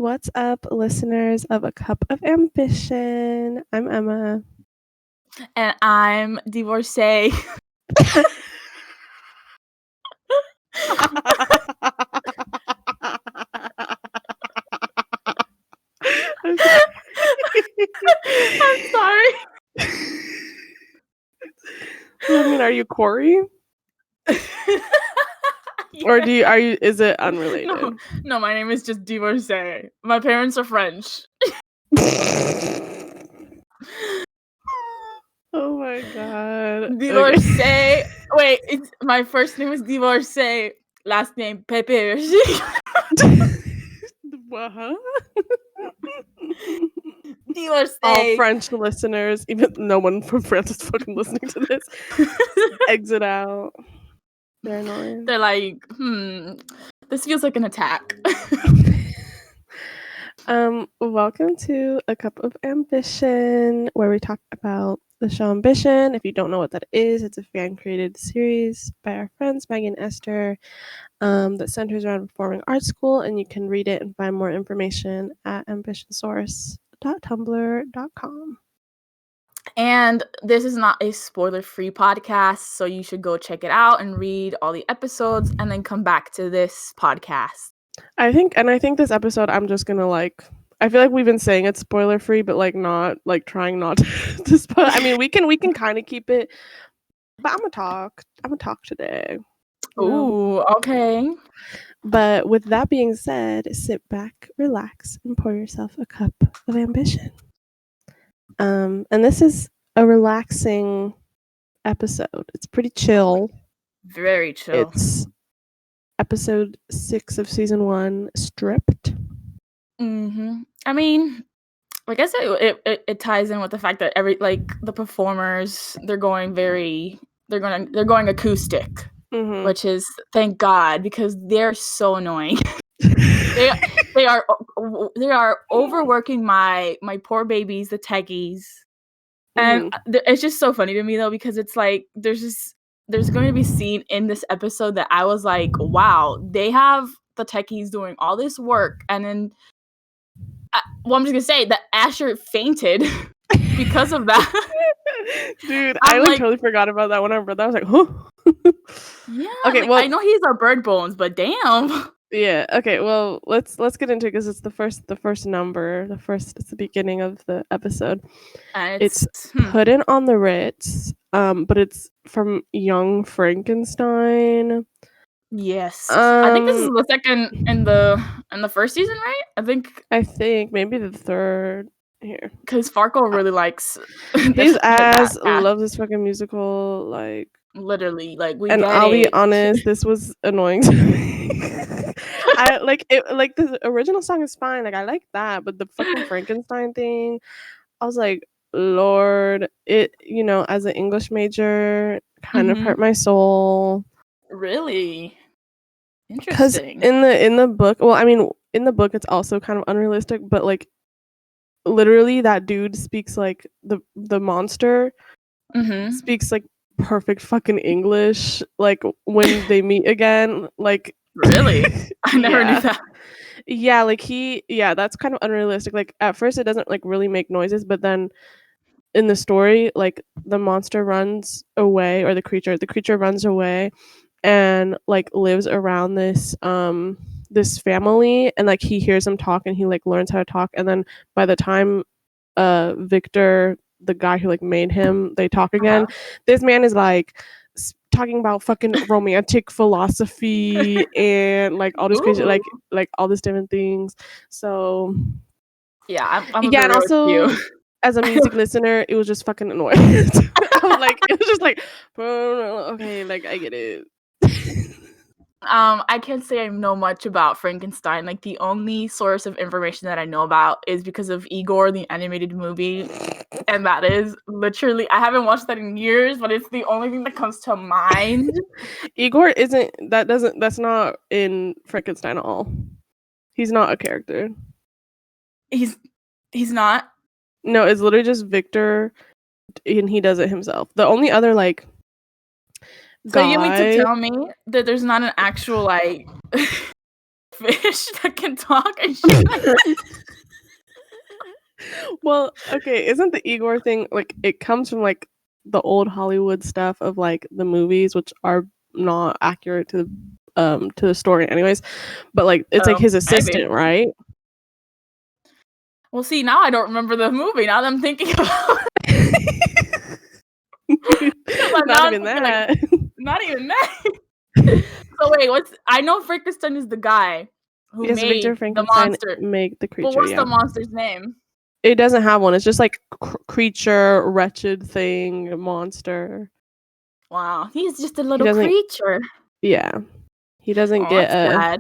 What's up, listeners of A Cup of Ambition? I'm Emma. And I'm divorcee. I'm sorry. I'm sorry. I mean, are you Corey? Or is it unrelated? No, my name is just divorcee. My parents are French. Oh my god. Divorcee. Okay. Wait, my first name is divorcee. Last name Pepe. What? Divorcee. All French listeners, even no one from France is fucking listening to this. Exit out. They're annoying. They're like, this feels like an attack. Welcome to A Cup of Ambition, where we talk about the show Ambition. If you don't know what that is, it's a fan-created series by our friends Maggie and Esther that centers around performing arts school, and you can read it and find more information at ambitionsource.tumblr.com. And this is not a spoiler-free podcast, so you should go check it out and read all the episodes and then come back to this podcast. I think this episode I'm just gonna I feel like we've been saying it's spoiler free, but not trying not to spoil. I mean, we can kind of keep it, but I'm gonna talk today. Ooh, okay. But with that being said, sit back, relax, and pour yourself a cup of ambition. And this is a relaxing episode. It's pretty chill. Very chill. It's episode 6 of season 1, Stripped. I mean, I guess it ties in with the fact that the performers they're going acoustic, which is thank God, because they're so annoying. they are overworking my poor babies, the techies, and it's just so funny to me though, because it's like there's going to be a scene in this episode that I was like, wow, they have the techies doing all this work, and then I'm just gonna say that Asher fainted because of that. Dude, I totally forgot about that when I read that. I was like, huh? Yeah. Okay, well, I know he's our bird bones, but damn. Yeah. Okay. Well, let's get into it because it's the first number. It's the beginning of the episode. It's Putting on the Ritz. But it's from Young Frankenstein. Yes. I think this is the second in the first season, right? I think maybe the third here. Because Farkle really likes his ass loves this fucking musical, like literally, like I'll be honest, this was annoying to me. I like it, like the original song is fine, like I like that, but the fucking Frankenstein thing, I was like, Lord, it, as an English major, kind of hurt my soul. Really? Interesting. Because in the book, well, I mean, in the book it's also kind of unrealistic, but like literally that dude speaks like the monster speaks like perfect fucking English, like when they meet again, like really. I never knew that. Yeah, like that's kind of unrealistic. Like at first it doesn't like really make noises, but then in the story, like the monster runs away, or the creature runs away and like lives around this this family, and like he hears them talk and he like learns how to talk, and then by the time Victor, the guy who like made him, they talk again, this man is like talking about fucking romantic philosophy and like all this crazy, like all these different things. So yeah, I'm and also as a music listener, it was just fucking annoying. I was like, it was just like, okay, like I get it. I can't say I know much about Frankenstein. Like the only source of information that I know about is because of Igor, the animated movie, and that is literally, I haven't watched that in years, but it's the only thing that comes to mind. Igor that's not in Frankenstein at all. He's not a character. He's not? No, it's literally just Victor, and he does it himself. The only other like So you mean to tell me that there's not an actual like fish that can talk and shit like that. Well, okay, isn't the Igor thing like it comes from like the old Hollywood stuff of like the movies, which are not accurate to the story anyways, but like it's like his assistant, maybe. right? Well, see, now I don't remember the movie. Now that I'm thinking about it. Not even that. Not even that. So wait, I know Frankenstein is the guy who Yes, made Victor the Frankenstein monster. make the creature. But what's Yeah, the monster's name? it doesn't have one. It's just like creature, wretched thing, monster. Wow, he's just a little creature. Yeah, he doesn't get a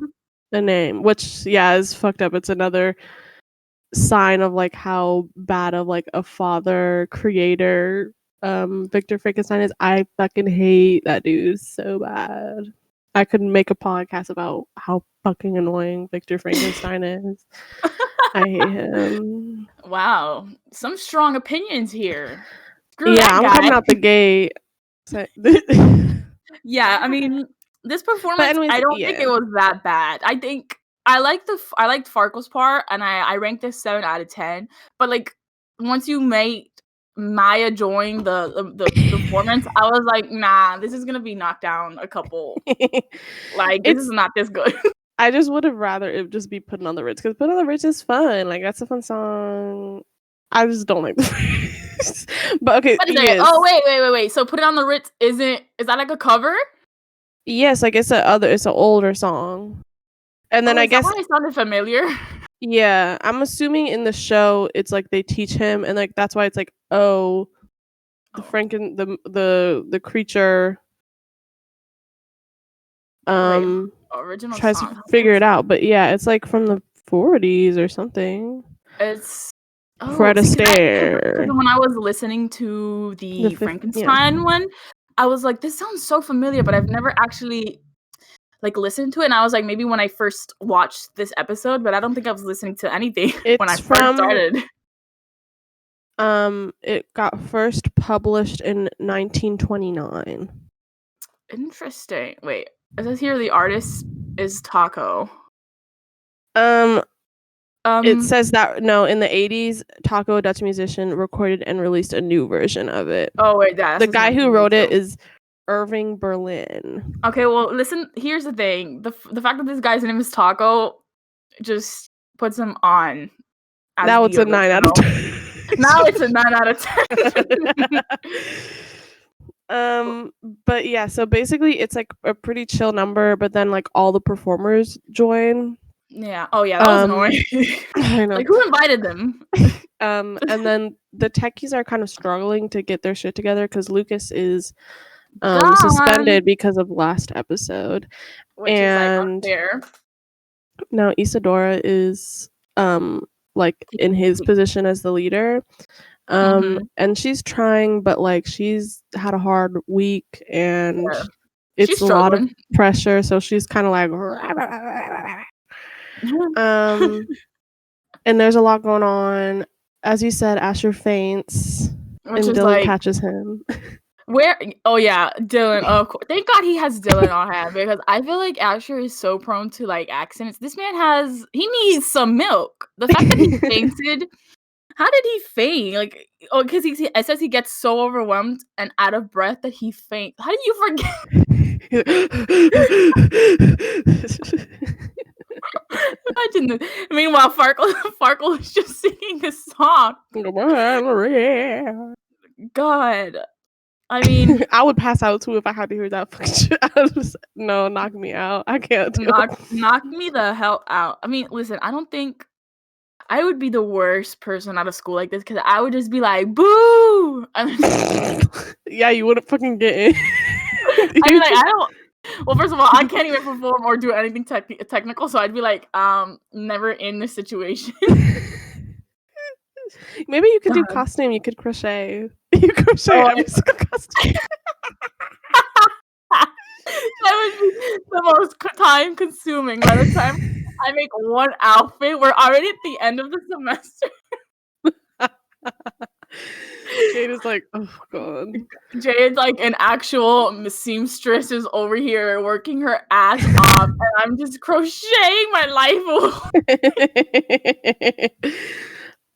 name, which is fucked up. It's another sign of like how bad of like a father creator Victor Frankenstein is. I fucking hate that dude so bad. I could make a podcast about how fucking annoying Victor Frankenstein is. I hate him. Wow, some strong opinions here. Screw that guy. I'm coming out the gate. Yeah, I mean, this performance, anyways, I don't think it was that bad. I think I liked Farkle's part, and I ranked this 7 out of 10. But like once you made Maya join the performance, I was like, nah, this is gonna be knocked down a couple. Like this is not this good. I just would have rather it just be Put on the Ritz, because Put on the Ritz is fun. Like that's a fun song. I just don't like the but okay. Yes. Oh wait. So Put It on the Ritz is that like a cover? Yes, like it's an older song. And then I guess why it sounded familiar. Yeah, I'm assuming in the show it's like they teach him, and like that's why it's like the creature original tries song. to figure it out, but yeah, it's like from the 40s or something. It's Fred Astaire. Because when I was listening to the Frankenstein one, I was like, this sounds so familiar, but I've never actually like listened to it. And I was like, maybe when I first watched this episode, but I don't think I was listening to anything when I first started. It got first published in 1929. Interesting. Wait, it says here the artist is Taco. It says that in the 80s, Taco, a Dutch musician, recorded and released a new version of it. Oh wait, that's the guy who wrote it is Irving Berlin. Okay, well, listen. Here's the thing: the fact that this guy's name is Taco just puts him on. Now it's a 9 out of 10. Now it's a 9 out of 10. But yeah, so basically it's like a pretty chill number, but then like all the performers join. Yeah. Oh yeah, that was annoying. I know. Like who invited them? And then the techies are kind of struggling to get their shit together because Lucas is suspended because of last episode. Which is like unfair. Now Isadora is like in his position as the leader. And she's trying, but like she's had a hard week and it's a lot of pressure, so she's kind of like and there's a lot going on. As you said, Asher faints and Dylan catches him. Where? Oh yeah, Dylan. Oh, thank God he has Dylan on hand, because I feel like Asher is so prone to like accidents. This man he needs some milk. The fact that he fainted. How did he faint? Like, because it says he gets so overwhelmed and out of breath that he faints. How did you forget? Imagine this. Meanwhile, Farkle is just singing this song. God. I mean, I would pass out too if I had to hear that fucking no, knock me out. I can't do knock me the hell out. I mean, listen, I don't think I would be the worst person out of school like this, because I would just be like, boo! Yeah, you wouldn't fucking get in. I'd be like, well, first of all, I can't even perform or do anything technical, so I'd be like, never in this situation. Maybe you could do costume. You could crochet. You crochet every single costume. That would be the most time consuming. By the time I make one outfit, we're already at the end of the semester. Jade is like, oh god. Jade's like an actual seamstress is over here working her ass off, and I'm just crocheting my life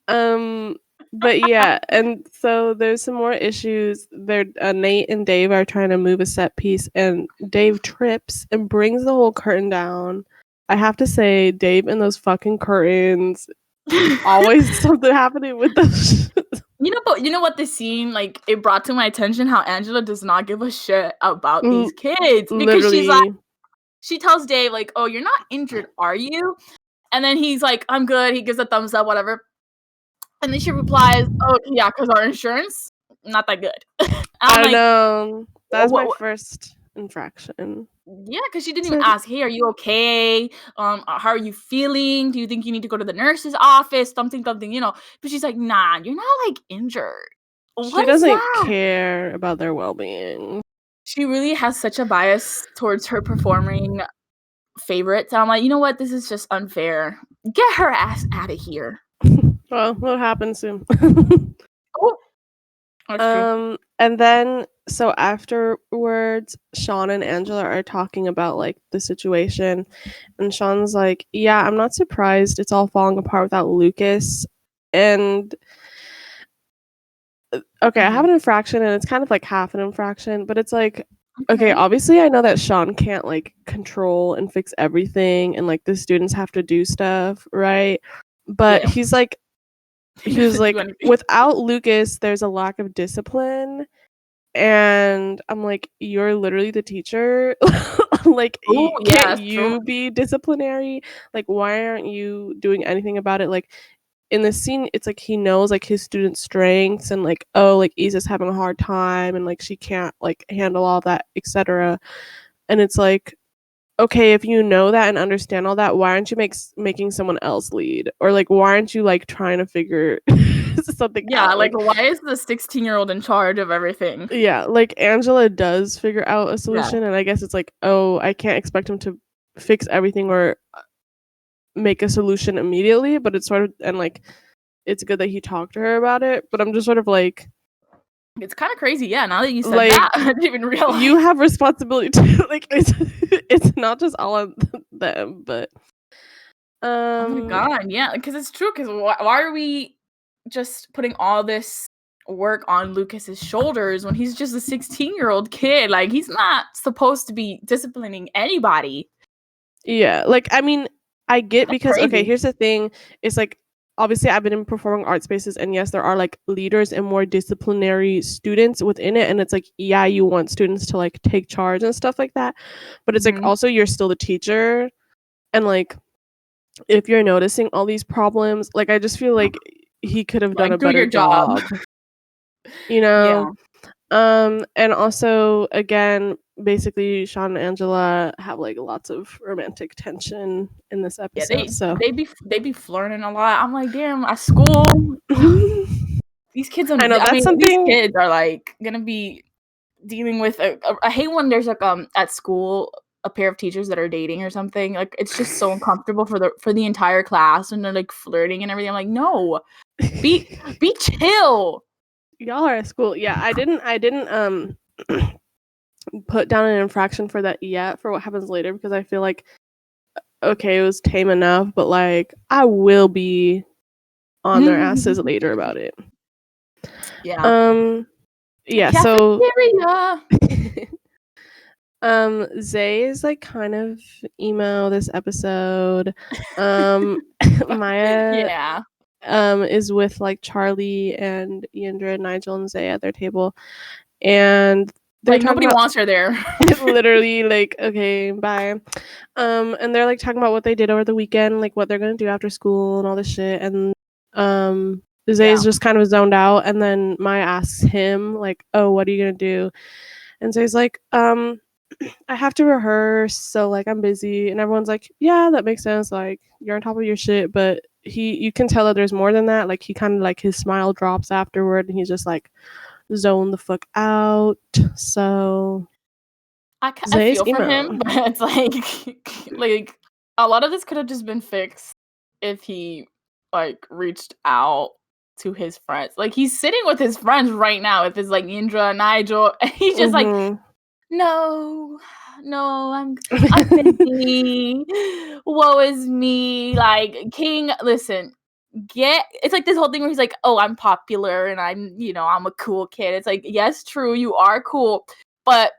away. But yeah, and so there's some more issues. There, Nate and Dave are trying to move a set piece, and Dave trips and brings the whole curtain down. I have to say, Dave and those fucking curtains, always something happening with those. You know what this scene, like, it brought to my attention how Angela does not give a shit about these kids, because she's like, she tells Dave, like, oh, you're not injured, are you? And then he's like, I'm good. He gives a thumbs up, whatever. And then she replies, oh, yeah, because our insurance, not that good. I don't know. That's my first infraction. Yeah, because she didn't even ask, hey, are you okay? How are you feeling? Do you think you need to go to the nurse's office? Something, you know. But she's like, nah, you're not, like, injured. She doesn't care about their well-being. She really has such a bias towards her performing favorites. I'm like, you know what? This is just unfair. Get her ass out of here. Well, what happens soon? Oh. And then so afterwards, Sean and Angela are talking about like the situation, and Sean's like, yeah, I'm not surprised it's all falling apart without Lucas. And okay, I have an infraction, and it's kind of like half an infraction, but it's like, okay, obviously I know that Sean can't like control and fix everything, and like the students have to do stuff, right? But he's like, he was like, without Lucas, there's a lack of discipline. And I'm like, you're literally the teacher. Like, can't you be disciplinary? Like, why aren't you doing anything about it? Like, in the scene, it's like he knows like his students' strengths and like, oh, like Isa's having a hard time and like she can't like handle all that, etc. And it's like, okay, if you know that and understand all that, why aren't you making someone else lead? Or like, why aren't you like trying to figure something out? Yeah, like why is the 16-year-old in charge of everything? Yeah, like Angela does figure out a solution, and I guess it's like, oh, I can't expect him to fix everything or make a solution immediately, but it's sort of, and like, it's good that he talked to her about it, but I'm just sort of like, it's kind of crazy, yeah. Now that you said that, I didn't even realize you have responsibility too. Like, it's not just all on them, but oh my god, yeah, because it's true. Because why are we just putting all this work on Lucas's shoulders when he's just a 16-year-old kid? Like, he's not supposed to be disciplining anybody. Yeah, like, I mean, I get, because okay, here's the thing, it's like, obviously I've been in performing art spaces, and yes, there are like leaders and more disciplinary students within it, and it's like, yeah, you want students to like take charge and stuff like that, but it's like, also you're still the teacher, and like, if you're noticing all these problems, like, I just feel like he could have done a better job. You know? Yeah. And also, again, basically Sean and Angela have like lots of romantic tension in this episode. They be flirting a lot. I'm like, damn, at school, these kids these kids are like gonna be dealing with I hate when there's like at school a pair of teachers that are dating or something. Like, it's just so uncomfortable for the entire class, and they're like flirting and everything. I'm like, no, be chill. Y'all are at school. Yeah, I didn't put down an infraction for that yet, for what happens later, because I feel like, okay, it was tame enough, but like, I will be on their asses later about it. Yeah. Yeah, so Zay is like kind of emo this episode. Maya is with like Charlie and Iandra, Nigel, and Zay at their table, and like nobody wants her there. Literally, like, okay, bye. And they're like talking about what they did over the weekend, like what they're gonna do after school and all this shit, and Zay is just kind of zoned out, and then Maya asks him like, oh, what are you gonna do? And Zay's like, I have to rehearse, so like I'm busy, and everyone's like, yeah, that makes sense, like you're on top of your shit, but you can tell that there's more than that. Like, he kind of like, his smile drops afterward, and he's just like zoned the fuck out. So I feel for him, but it's like a lot of this could have just been fixed if he like reached out to his friends. Like, he's sitting with his friends right now with his, like, Indra and Nigel, and he's just like, no, I'm busy. Woe is me. Like, King, listen, it's like this whole thing where he's like, oh, I'm popular and I'm a cool kid. It's like, yes, true, you are cool, but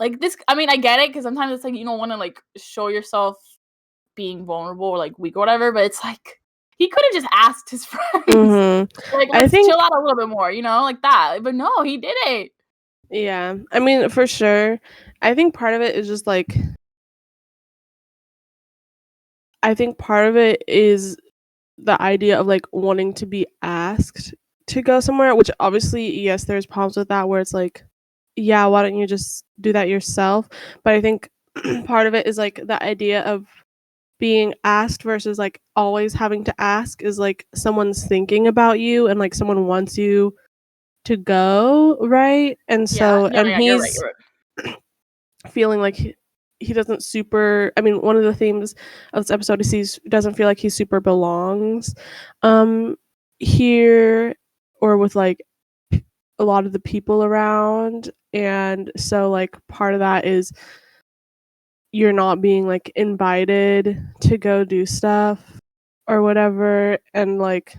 like this, I mean, I get it, because sometimes it's like you don't want to like show yourself being vulnerable or like weak or whatever, but it's like he could have just asked his friends, like, let's chill out a little bit more, like that. But no, he didn't. Yeah, I mean, for sure. I think part of it is just like, I think part of it is the idea of like wanting to be asked to go somewhere, which obviously, yes, there's problems with that where it's like, yeah, why don't you just do that yourself? But I think part of it is like the idea of being asked versus like always having to ask is like someone's thinking about you and like someone wants you to go, right? And so he's you're right. feeling like he doesn't super, I mean, one of the themes of this episode is he doesn't feel like he super belongs here or with like a lot of the people around. And so like part of that is you're not being like invited to go do stuff or whatever. And like,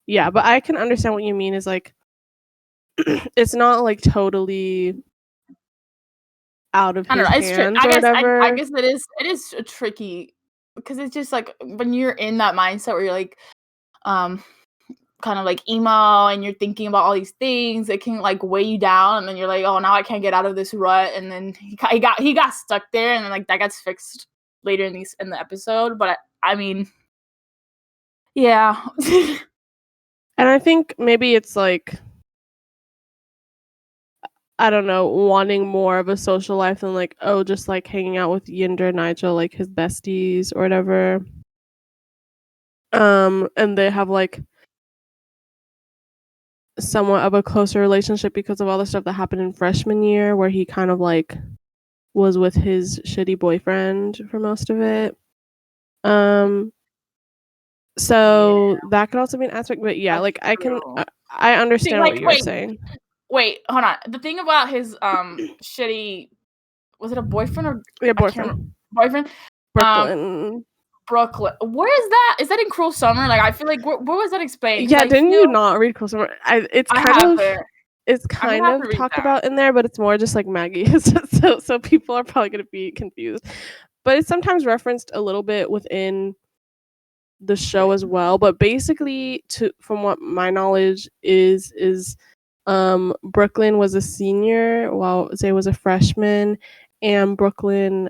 yeah, but I can understand what you mean is like it's not like totally out of his hands or whatever. I guess it is tricky, because it's just like when you're in that mindset where you're like kind of like emo and you're thinking about all these things, it can like weigh you down, and then you're like, oh, now I can't get out of this rut, and then he got stuck there, and then like that gets fixed later in the episode. But I mean, yeah. And I think maybe it's like, I don't know, wanting more of a social life than like, oh, just like hanging out with Yinder and Nigel, like his besties or whatever. And they have like somewhat of a closer relationship because of all the stuff that happened in freshman year where he kind of like was with his shitty boyfriend for most of it. So that could also be an aspect, but yeah, like I understand what you're saying. Wait, hold on. The thing about his shitty, was it a boyfriend or boyfriend? Brooklyn. Where is that? Is that in Cruel Summer? Like, I feel like where was that explained? Yeah, didn't you not read Cruel Summer? It's kind of talked about in there, but it's more just like Maggie. so people are probably gonna be confused. But it's sometimes referenced a little bit within the show as well. But basically, from what my knowledge is Brooklyn was a senior while Zay was a freshman, and Brooklyn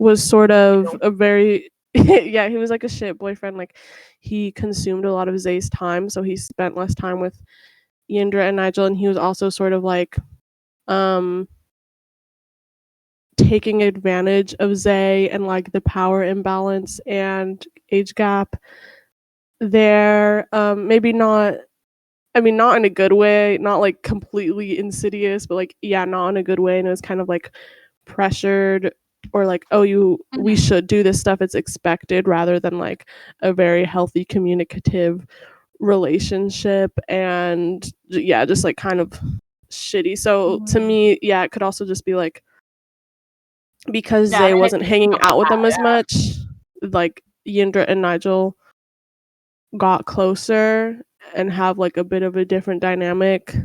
was sort of a very yeah, he was like a shit boyfriend. Like he consumed a lot of Zay's time, so he spent less time with Yindra and Nigel, and he was also sort of like taking advantage of Zay and like the power imbalance and age gap there. Maybe not, I mean, not in a good way, not like completely insidious, but like, yeah, not in a good way. And it was kind of like pressured or like, oh, we should do this stuff, it's expected, rather than like a very healthy communicative relationship. And yeah, just like kind of shitty. So to me, yeah, it could also just be like, because Zay wasn't hanging out with them as much, like Yindra and Nigel got closer and have like a bit of a different dynamic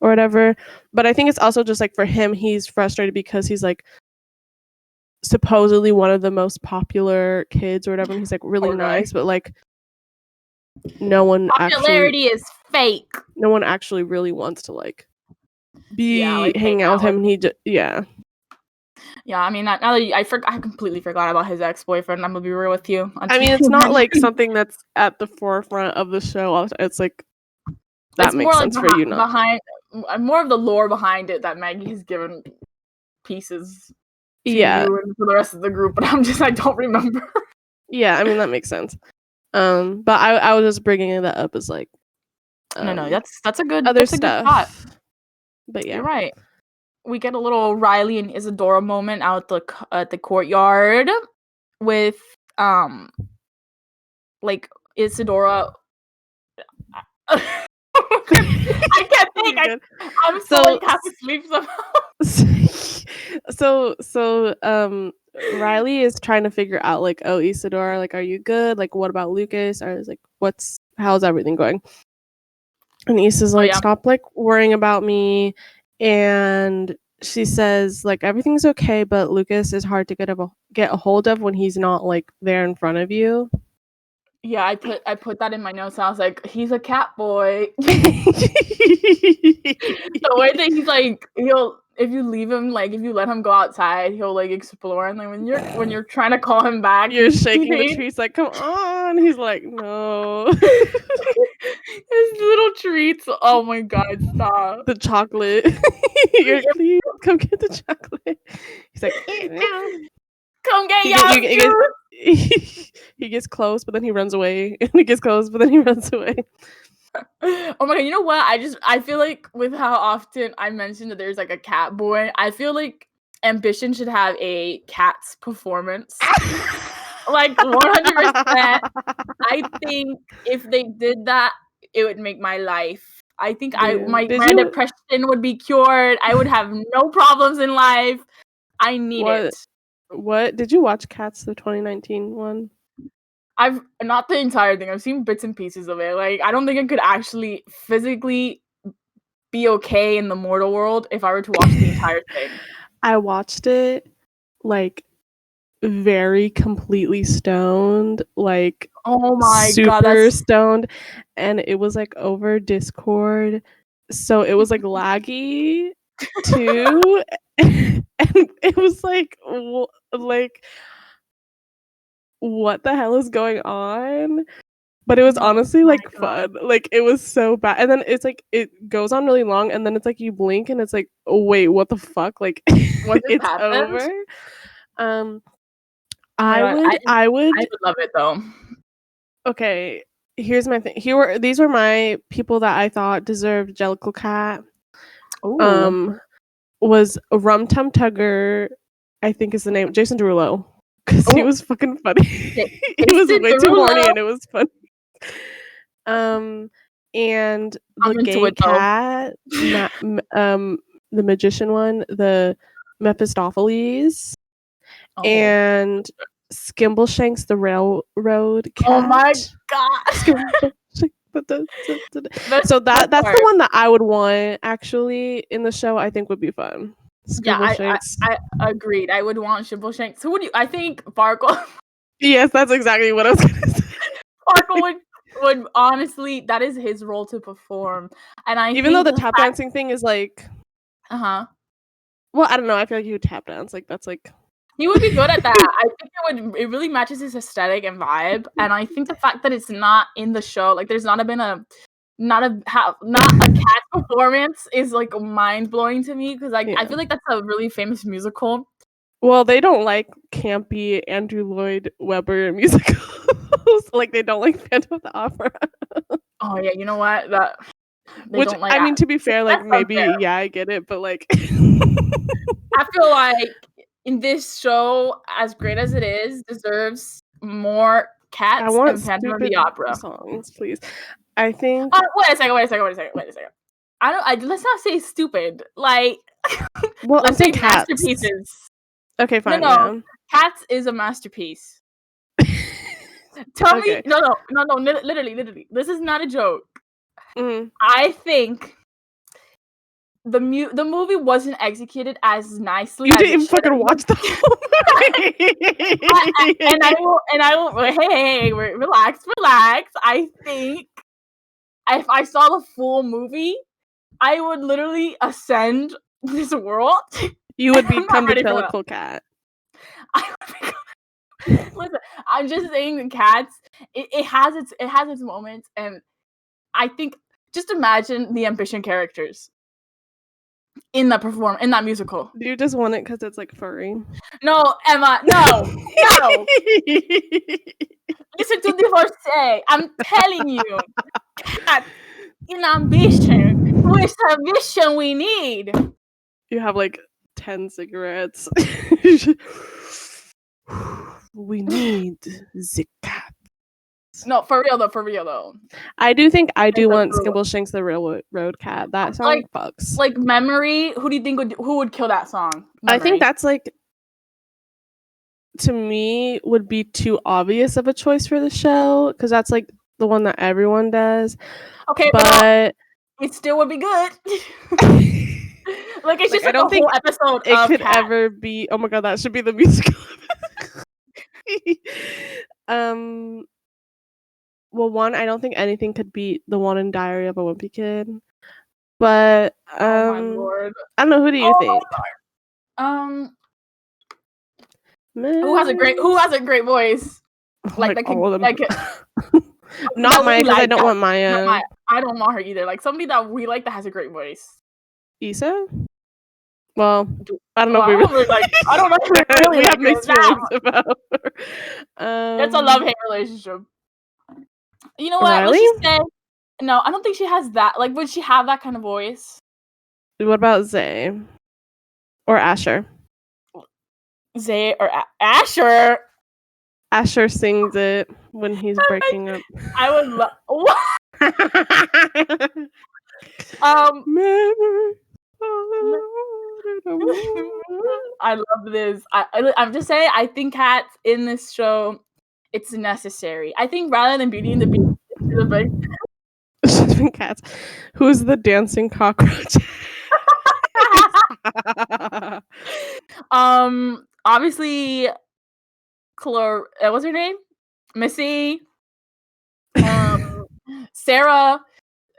or whatever. But I think it's also just like for him, he's frustrated because he's like supposedly one of the most popular kids or whatever, and he's like really nice, but like no one popularity is fake. No one actually really wants to like be hanging out with him, and he just yeah, I mean, now that I completely forgot about his ex-boyfriend. I'm gonna be real with you. I mean, it's not like something that's at the forefront of the show. It's like that makes sense for you, not behind more of the lore behind it that Maggie has given pieces to you and to the rest of the group, but I don't remember. Yeah, I mean that makes sense. But I was just bringing that up as like no, that's a good other that's stuff. A good thought. But yeah, you're right. We get a little Riley and Isadora moment out at the courtyard with like Isadora I can't think. I'm so like half asleep somehow. So Riley is trying to figure out like, oh, Isadora, like, are you good? Like, what about Lucas? Or is like, how's everything going? And Issa's like, stop like worrying about me. And she says like, everything's okay, but Lucas is hard to get a hold of when he's not like there in front of you. Yeah, I put that in my notes. I was like, he's a cat boy. The way that he's like, if you leave him, like if you let him go outside, he'll like explore. And like when you're trying to call him back, you're shaking the trees like, come on. He's like, no. His little treats. Oh my god, stop. The chocolate. You're like, please come get the chocolate. He's like, come get y'all. He gets close, but then he runs away. And he gets close, but then he runs away. Oh my god, you know what? I feel like with how often I mentioned that there's like a cat boy, I feel like Ambition should have a cat's performance. Like 100%. I think if they did that, it would make my life. I think my depression would be cured. I would have no problems in life. I need it. What did you watch Cats, the 2019 one? I've not the entire thing. I've seen bits and pieces of it. Like, I don't think I could actually physically be okay in the mortal world if I were to watch the entire thing. I watched it like very completely stoned, like oh my god, super stoned, and it was like over Discord, so it was like laggy too, and it was like what the hell is going on? But it was honestly like fun. Like it was so bad. And then it's like it goes on really long and then it's like you blink and it's like, oh wait, what the fuck? Like it's over. I would love it though. Okay, here's my thing. These were my people that I thought deserved Jellicle Cat. Ooh. Was Rum Tum Tugger, I think is the name, Jason Derulo. Because he was fucking funny. He was way too horny and it was funny. And the gay cat, the magician one, the Mephistopheles, and Skimbleshanks, the railroad cat. Oh my god! So that's the one that I would want actually in the show. I think would be fun. Yeah, I agreed. I would want Skimbleshanks. Who would you? I think Farkle. Yes, that's exactly what I was gonna say. Farkle would honestly, that is his role to perform. And even though the tap dancing thing is like, well, I don't know. I feel like he would tap dance. Like that's like he would be good at that. I think it really matches his aesthetic and vibe. And I think the fact that it's not in the show, like there's not a cat performance is like mind blowing to me because I feel like that's a really famous musical. Well, they don't like campy Andrew Lloyd Webber musicals. Like they don't like Phantom of the Opera. Oh yeah, you know what? I mean, to be fair, like maybe I get it, but like I feel like in this show, as great as it is, deserves more cats and Phantom of the Opera songs, please. I think. Wait a second. Let's not say stupid. Like, well, I'm saying masterpieces. Okay, fine. No. Cats is a masterpiece. Tell me, no, literally. This is not a joke. Mm-hmm. I think the movie wasn't executed as nicely. You didn't fucking watch the whole movie. and I will. Hey, relax. I think if I saw the full movie, I would literally ascend this world. You would become the Jellicle Cat. Listen, I'm just saying the cats. It has its moments, and I think just imagine the Ambition characters in that musical. Do you just want it because it's like furry? No, Emma, no. Listen to the say. I'm telling you, cat in Ambition. Which ambition we need? You have like 10 cigarettes. We need the cat. No, for real though. I do think I do It's a want good one. Skimbleshanks the Railroad Cat. That song fucks. Like Memory, who do you think who would kill that song? I think Memory. that's like, to me, would be too obvious of a choice for the show because that's like the one that everyone does. Okay, but it still would be good. Like it's just I don't think whole episode it of could Cat. ever be. Oh my god, that should be the musical. Well, one, I don't think anything could beat the one in Diary of a Wimpy Kid. But Oh my lord. I don't know. Who do you think? Who has a great voice? Like all of them. Like, not Maya, because I don't want Maya. I don't want her either. Like somebody that we like that has a great voice. Issa? Well, I don't know. I don't know if we really we have mixed feelings about her. It's a love-hate relationship. You know what? Riley? Let's just say, no, I don't think she has that. Like, would she have that kind of voice? What about Zay? Or Asher? Zay or Asher? Asher sings it when he's breaking up. I would love. What? I love this. I'm just saying. I think cats in this show, it's necessary. I think rather than Beauty and the Beast, cats. Who's the dancing cockroach? Obviously, what's her name? Missy. Sarah.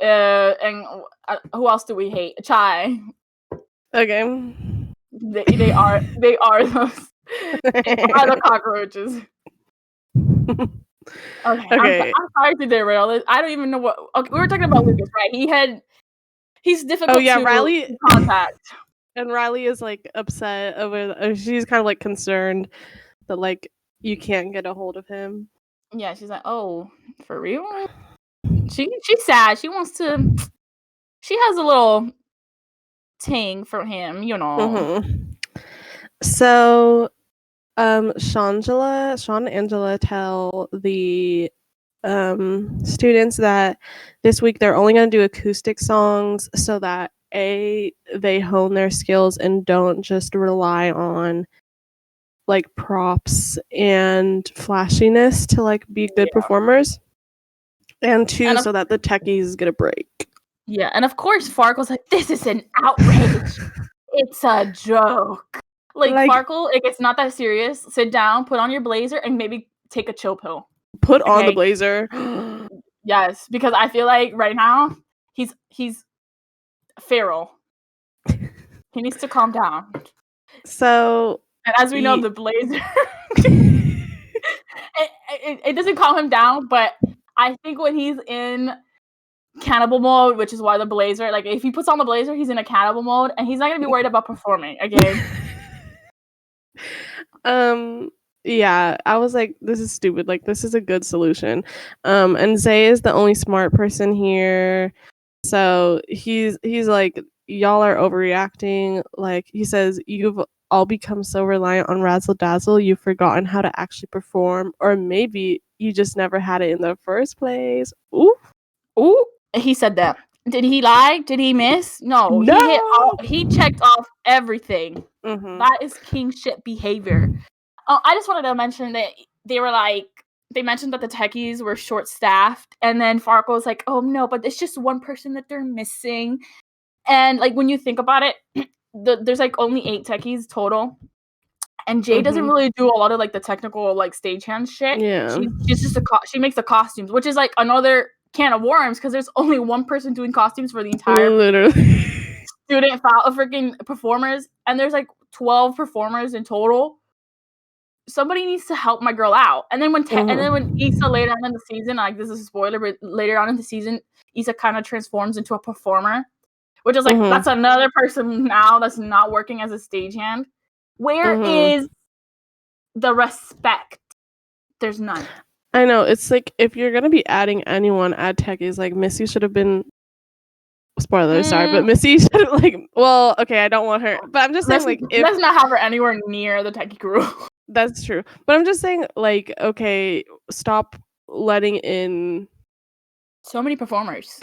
And who else do we hate? Chai. Okay. They are those. They are the cockroaches. Okay. I'm sorry to derail this. I don't even know what. Okay, we were talking about Lucas, right? He's difficult. Oh yeah, to Riley contact. And Riley is like upset over. She's kind of like concerned that like you can't get a hold of him. Yeah, she's like, oh, for real? She's sad. She wants to. She has a little ting for him, you know. Mm-hmm. So, Sean and Angela tell the students that this week they're only going to do acoustic songs so that they hone their skills and don't just rely on like props and flashiness to like be good performers, and two, so that the techies get a break. Yeah, and of course Farkle's like, this is an outrage. It's a joke. Like Farkle, like it's not that serious. Sit down, put on your blazer, and maybe take a chill pill. Put on the blazer. Yes, because I feel like right now he's feral. He needs to calm down. So, and as we know, the blazer it doesn't calm him down, but I think when he's in cannibal mode, which is why the blazer, like if he puts on the blazer, he's in a cannibal mode and he's not gonna be worried about performing again. Yeah, I was like, this is stupid. Like, this is a good solution. And Zay is the only smart person here. So he's like, y'all are overreacting. Like, he says, you've all become so reliant on razzle dazzle, you've forgotten how to actually perform. Or maybe you just never had it in the first place. Ooh. He said that. Did he lie? Did he miss? No. He checked off everything. Mm-hmm. That is king shit behavior. I just wanted to mention that they mentioned that the techies were short-staffed, and then Farkle was like, oh no, but it's just one person that they're missing. And like when you think about it, there's like only 8 techies total. And Jay doesn't really do a lot of like the technical like stagehand shit. Yeah. She's just she makes the costumes, which is like another can of worms because there's only one person doing costumes for the entire student file of freaking performers, and there's like 12 performers in total. Somebody needs to help my girl out. And then when Issa later on in the season, like this is a spoiler, but later on in the season, Issa kind of transforms into a performer, which is like that's another person now that's not working as a stagehand. Where is the respect? There's none. I know. It's like if you're gonna be adding anyone, add techies. Like Missy should have been. Spoiler, sorry, but Missy should have like. Well, okay, I don't want her, but I'm just saying like let's not have her anywhere near the techie crew. That's true, but I'm just saying like, okay, stop letting in so many performers.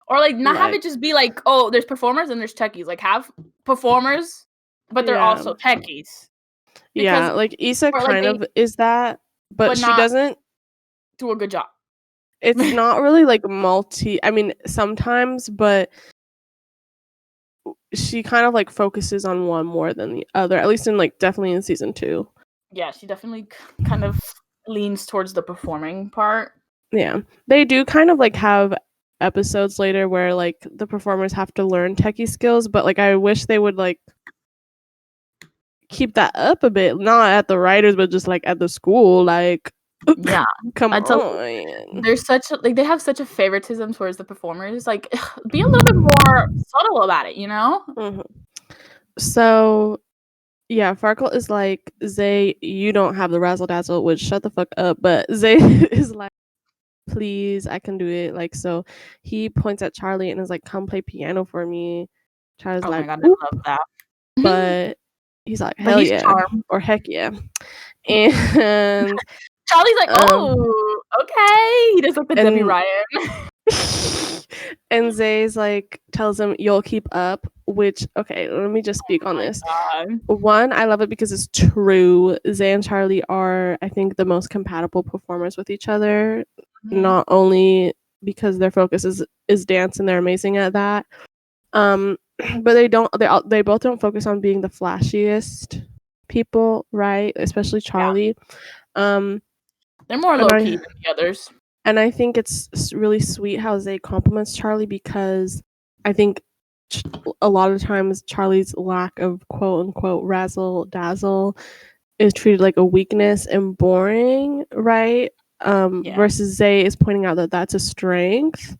Or like not have it just be like, oh, there's performers and there's techies. Like have performers, but they're also techies. Yeah, like Issa kind of is that, but she doesn't do a good job. It's not really like I mean, sometimes, but she kind of like focuses on one more than the other, at least in like definitely in season 2. Yeah, she definitely kind of leans towards the performing part. Yeah, they do kind of like have episodes later where like the performers have to learn techie skills, but like I wish they would like keep that up a bit, not at the writers, but just like at the school. Like, yeah, come on. There's such a, like they have such a favoritism towards the performers. Like, be a little bit more subtle about it, you know? Mm-hmm. So, yeah, Farkle is like, Zay, you don't have the razzle dazzle, which shut the fuck up. But Zay is like, please, I can do it. Like, so he points at Charlie and is like, come play piano for me. Charlie's like, my God, I love that. But he's like, hell yeah, charmed. Or heck yeah. And Charlie's like, oh, okay. He does like the Debbie Ryan. And Zay's like tells him you'll keep up, which okay, let me just speak on this. God. One, I love it because it's true. Zay and Charlie are, I think, the most compatible performers with each other. Mm-hmm. Not only because their focus is dance and they're amazing at that, but they both don't focus on being the flashiest people, right? Especially Charlie. Yeah. They're more low key than the others. And I think it's really sweet how Zay compliments Charlie, because I think a lot of times Charlie's lack of quote unquote razzle dazzle is treated like a weakness and boring, right? Versus Zay is pointing out that that's a strength,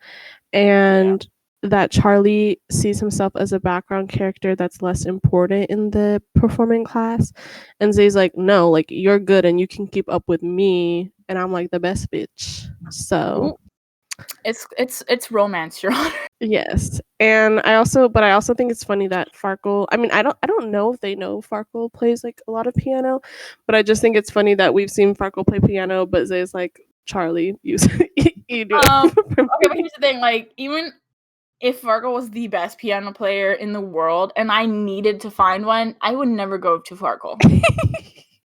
and that Charlie sees himself as a background character that's less important in the performing class. And Zay's like, no, like you're good and you can keep up with me, and I'm like the best bitch. So it's romance, Your Honor. Yes. And I also think it's funny that Farkle, I mean, I don't know if they know Farkle plays like a lot of piano, but I just think it's funny that we've seen Farkle play piano, but Zay's like, Charlie, you do it. Okay, but here's the thing, like, even if Farkle was the best piano player in the world and I needed to find one, I would never go to Farkle.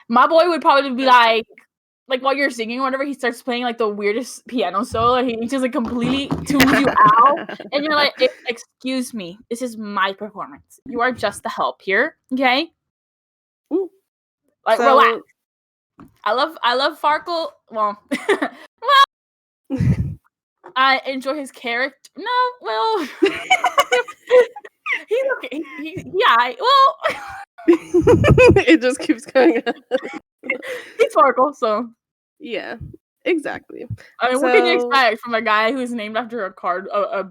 My boy would probably be like while you're singing or whatever, he starts playing like the weirdest piano solo, and he just like completely tunes you out, and you're like, excuse me, this is my performance. You are just the help here, okay? Ooh. Like, relax. I love Farkle. Well, I enjoy his character. No, well, he's okay. Yeah, well, it just keeps going up. He's Farkle, so yeah, exactly. I mean, what can you expect from a guy who's named after a card, a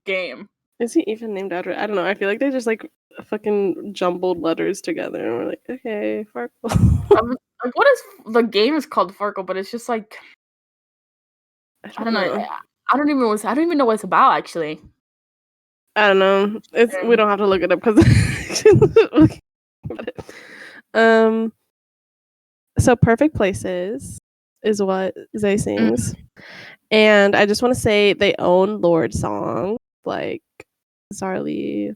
game? Is he even named after? I don't know. I feel like they just like fucking jumbled letters together, and we're like, okay, Farkle. Like, what is the game is called Farkle, but it's just like I don't know. I don't even know what it's about, actually. I don't know. We don't have to look it up because. So Perfect Places is what Zay sings. Mm-hmm. And I just want to say they own Lorde song, like Zarly.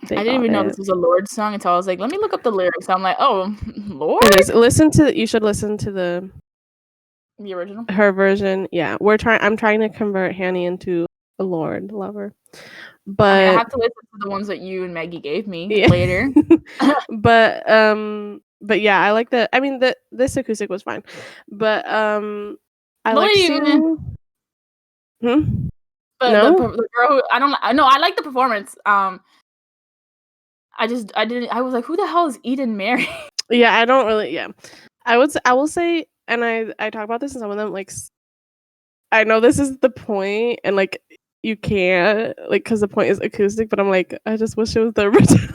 I didn't even know this was a Lorde song until I was like, let me look up the lyrics. I'm like, oh, Lorde? You should listen to the original? Her version. Yeah. I'm trying to convert Hanny into a Lorde lover. But I have to listen to the ones that you and Maggie gave me later. But yeah, I like this acoustic was fine. But I like singing. But no? the girl who I like the performance. I was like, who the hell is Eden Mary? Yeah, I don't really. Yeah, I will say, and I talk about this in some of them. Like, I know this is the point, and like you can't because the point is acoustic. But I'm like, I just wish it was the original.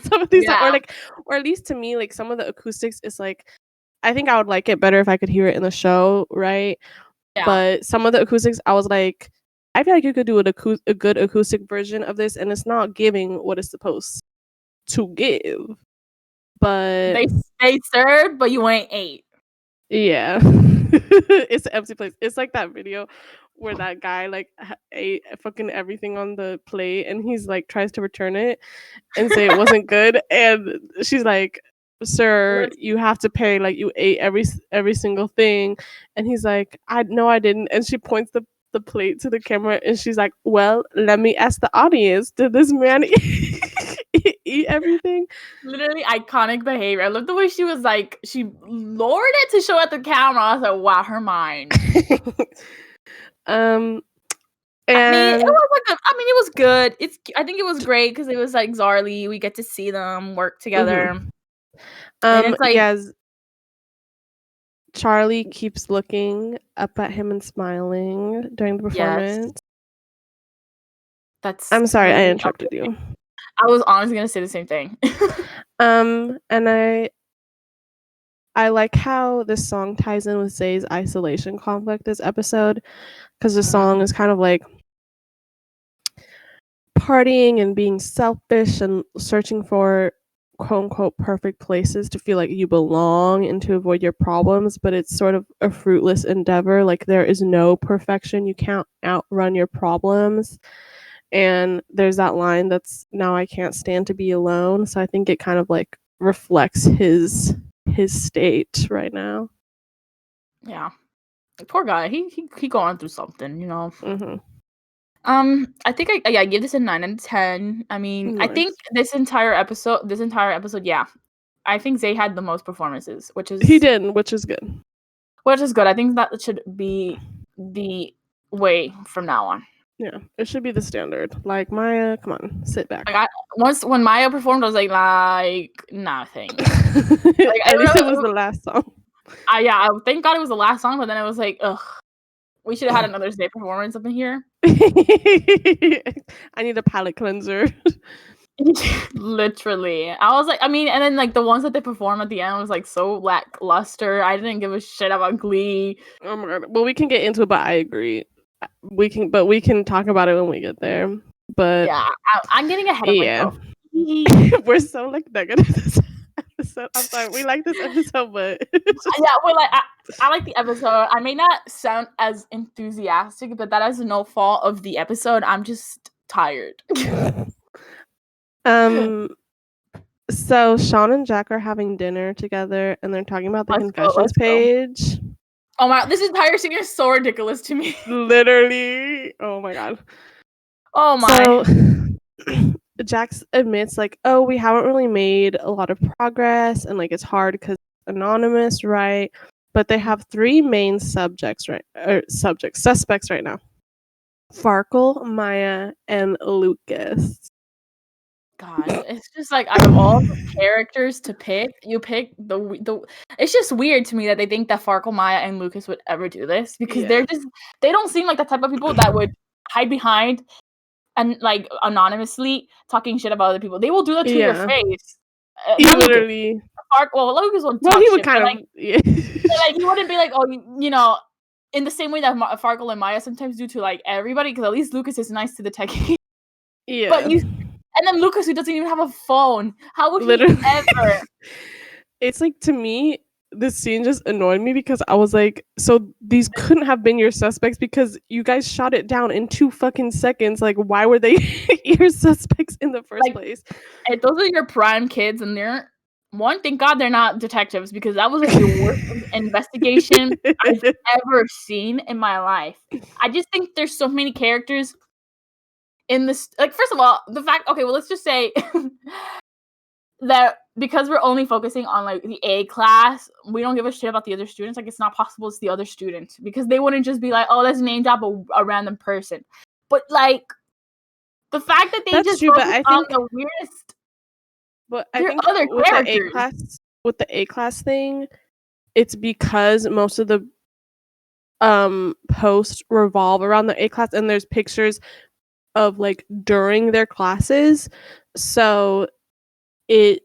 Some of these, or at least to me, like some of the acoustics is like, I think I would like it better if I could hear it in the show, right? Yeah. But some of the acoustics, I was like, I feel like you could do a good acoustic version of this, and it's not giving what it's supposed to give. But they served, but you ain't ate. Yeah. It's an empty place. It's like that video where that guy like ate fucking everything on the plate and he's like tries to return it and say it wasn't good and she's like, "Sir, you have to pay, like you ate every single thing." And he's like, "I no I didn't." And she points the plate to the camera and she's like, "Well, let me ask the audience, did this man eat everything?" Literally iconic behavior. I love the way she was like, she lowered it to show at the camera. I was like, wow, her mind. And I mean, it was good. I think it was great because it was like Zarly. We get to see them work together. And it's like, yes, Charlie keeps looking up at him and smiling during the performance. yes, that's. I'm sorry, I really interrupted you. I was honestly gonna say the same thing. And I like how this song ties in with Zay's isolation conflict this episode, because the song is kind of like partying and being selfish and searching for quote unquote perfect places to feel like you belong and to avoid your problems, but it's sort of a fruitless endeavor. Like there is no perfection. You can't outrun your problems. And there's that line that's now I can't stand to be alone. So I think it kind of like reflects his state right now. Yeah, poor guy. He going through something, you know. Mm-hmm. I think I give this a 9 out of 10. I mean, Nice. I think this entire episode, yeah. I think Zay had the most performances, He did, which is good. Which is good. I think that should be the way from now on. Yeah, it should be the standard. Like Maya, come on, sit back. Like when Maya performed, I was like nothing. Like, at least it was the last song. Yeah, thank God it was the last song, but then it was like, ugh. We should have had another Zay performance up in here. I need a palate cleanser. Literally. I was like, I mean, and then like the ones that they performed at the end was like so lackluster. I didn't give a shit about Glee. Oh my god. Well, we can get into it, but I agree. We can talk about it when we get there. But yeah, I'm getting ahead of myself. We're so like negative this episode. I'm sorry, we like this episode, but yeah, we're like I like the episode. I may not sound as enthusiastic, but that is no fault of the episode. I'm just tired. So Sean and Jack are having dinner together and they're talking about the confessions page. Oh my, this entire scene is so ridiculous to me. Literally. Oh my god. Oh my. So Jax admits like, oh, we haven't really made a lot of progress and like it's hard because anonymous, right? But they have three main suspects right now. Farkle, Maya, and Lucas. God, it's just like out of all the characters to pick, you pick the. It's just weird to me that they think that Farkle, Maya, and Lucas would ever do this because they don't seem like the type of people that would hide behind and like anonymously talking shit about other people. They will do that to your face. Literally. Lucas would. Well, he would kind of. Like he wouldn't be like, oh, you know, in the same way that Farkle and Maya sometimes do to like everybody, because at least Lucas is nice to the techie. Yeah. But and then Lucas, who doesn't even have a phone. How would he ever? It's like, to me, this scene just annoyed me because I was like, so these couldn't have been your suspects because you guys shot it down in 2 fucking seconds. Like, why were they your suspects in the first place? And those are your prime kids, and they're thank God they're not detectives, because that was like the worst investigation I've ever seen in my life. I just think there's so many characters in this. Like, first of all, the fact. Okay, well, let's just say that because we're only focusing on like the A class, we don't give a shit about the other students. Like, it's not possible it's the other students, because they wouldn't just be like, oh, let's name drop a random person. But like the fact that they just focus on the weirdest. But I think other with the A class thing, it's because most of the posts revolve around the A class, and there's pictures of like during their classes, so it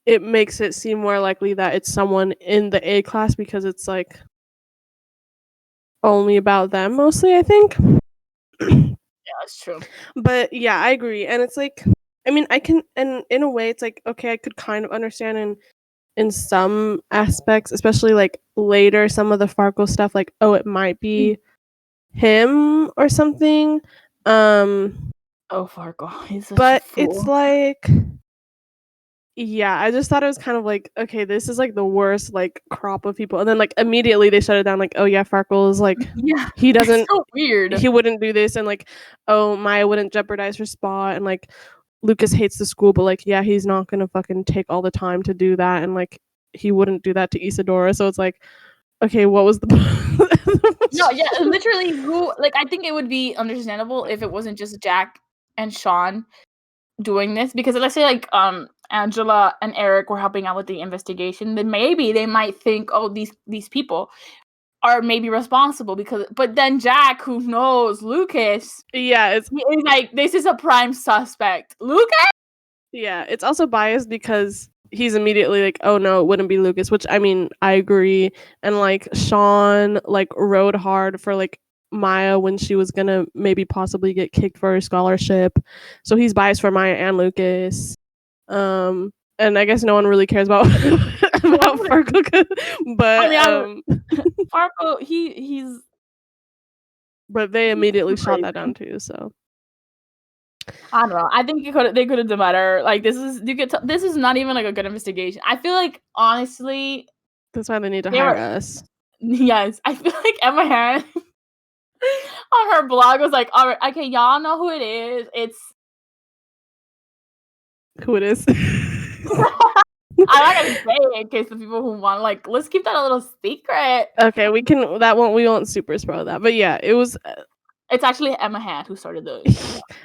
makes it seem more likely that it's someone in the A class because it's like only about them mostly, I think. Yeah, that's true. But yeah, I agree. And it's like, I mean, I can, and in a way it's like, okay, I could kind of understand in some aspects, especially like later, some of the Farkle stuff, like, oh, it might be him or something. Oh, Farkle, he's such a But fool. it's like, yeah, I just thought it was kind of like, okay, this is like the worst like crop of people, and then like immediately they shut it down, like, oh yeah, Farkle is like, Yeah, he doesn't, it's so weird. he wouldn't do this, and like, oh, Maya wouldn't jeopardize her spot, and like Lucas hates the school, but like, yeah, he's not gonna fucking take all the time to do that, and like he wouldn't do that to Isadora. So it's like, okay, what was the No, yeah, literally, who, like, I think it would be understandable if it wasn't just Jack and Sean doing this, because let's say like Angela and Eric were helping out with the investigation, then maybe they might think, oh, these people are maybe responsible, because but then Jack, who knows Lucas, yeah, it's he's like, this is a prime suspect. Lucas? Yeah, it's also biased because he's immediately like, oh no, it wouldn't be Lucas, which I mean, I agree. And like Sean like rode hard for like Maya when she was gonna maybe possibly get kicked for her scholarship. So he's biased for Maya and Lucas. And I guess no one really cares about about Farkle, but I mean, Farkle, he's but they immediately shot crazy. that down too, so I don't know. I think they could have done better. Like, this is not even like a good investigation. I feel like, honestly, that's why they need to hire us. Yes, I feel like Emma Heron on her blog was like, all right, okay, y'all know who it is. It's who it is. I'm not gonna say it in case the people who want, like, let's keep that a little secret. Okay, we won't super spoil that, but yeah, it was. It's actually Emma Hand who started the.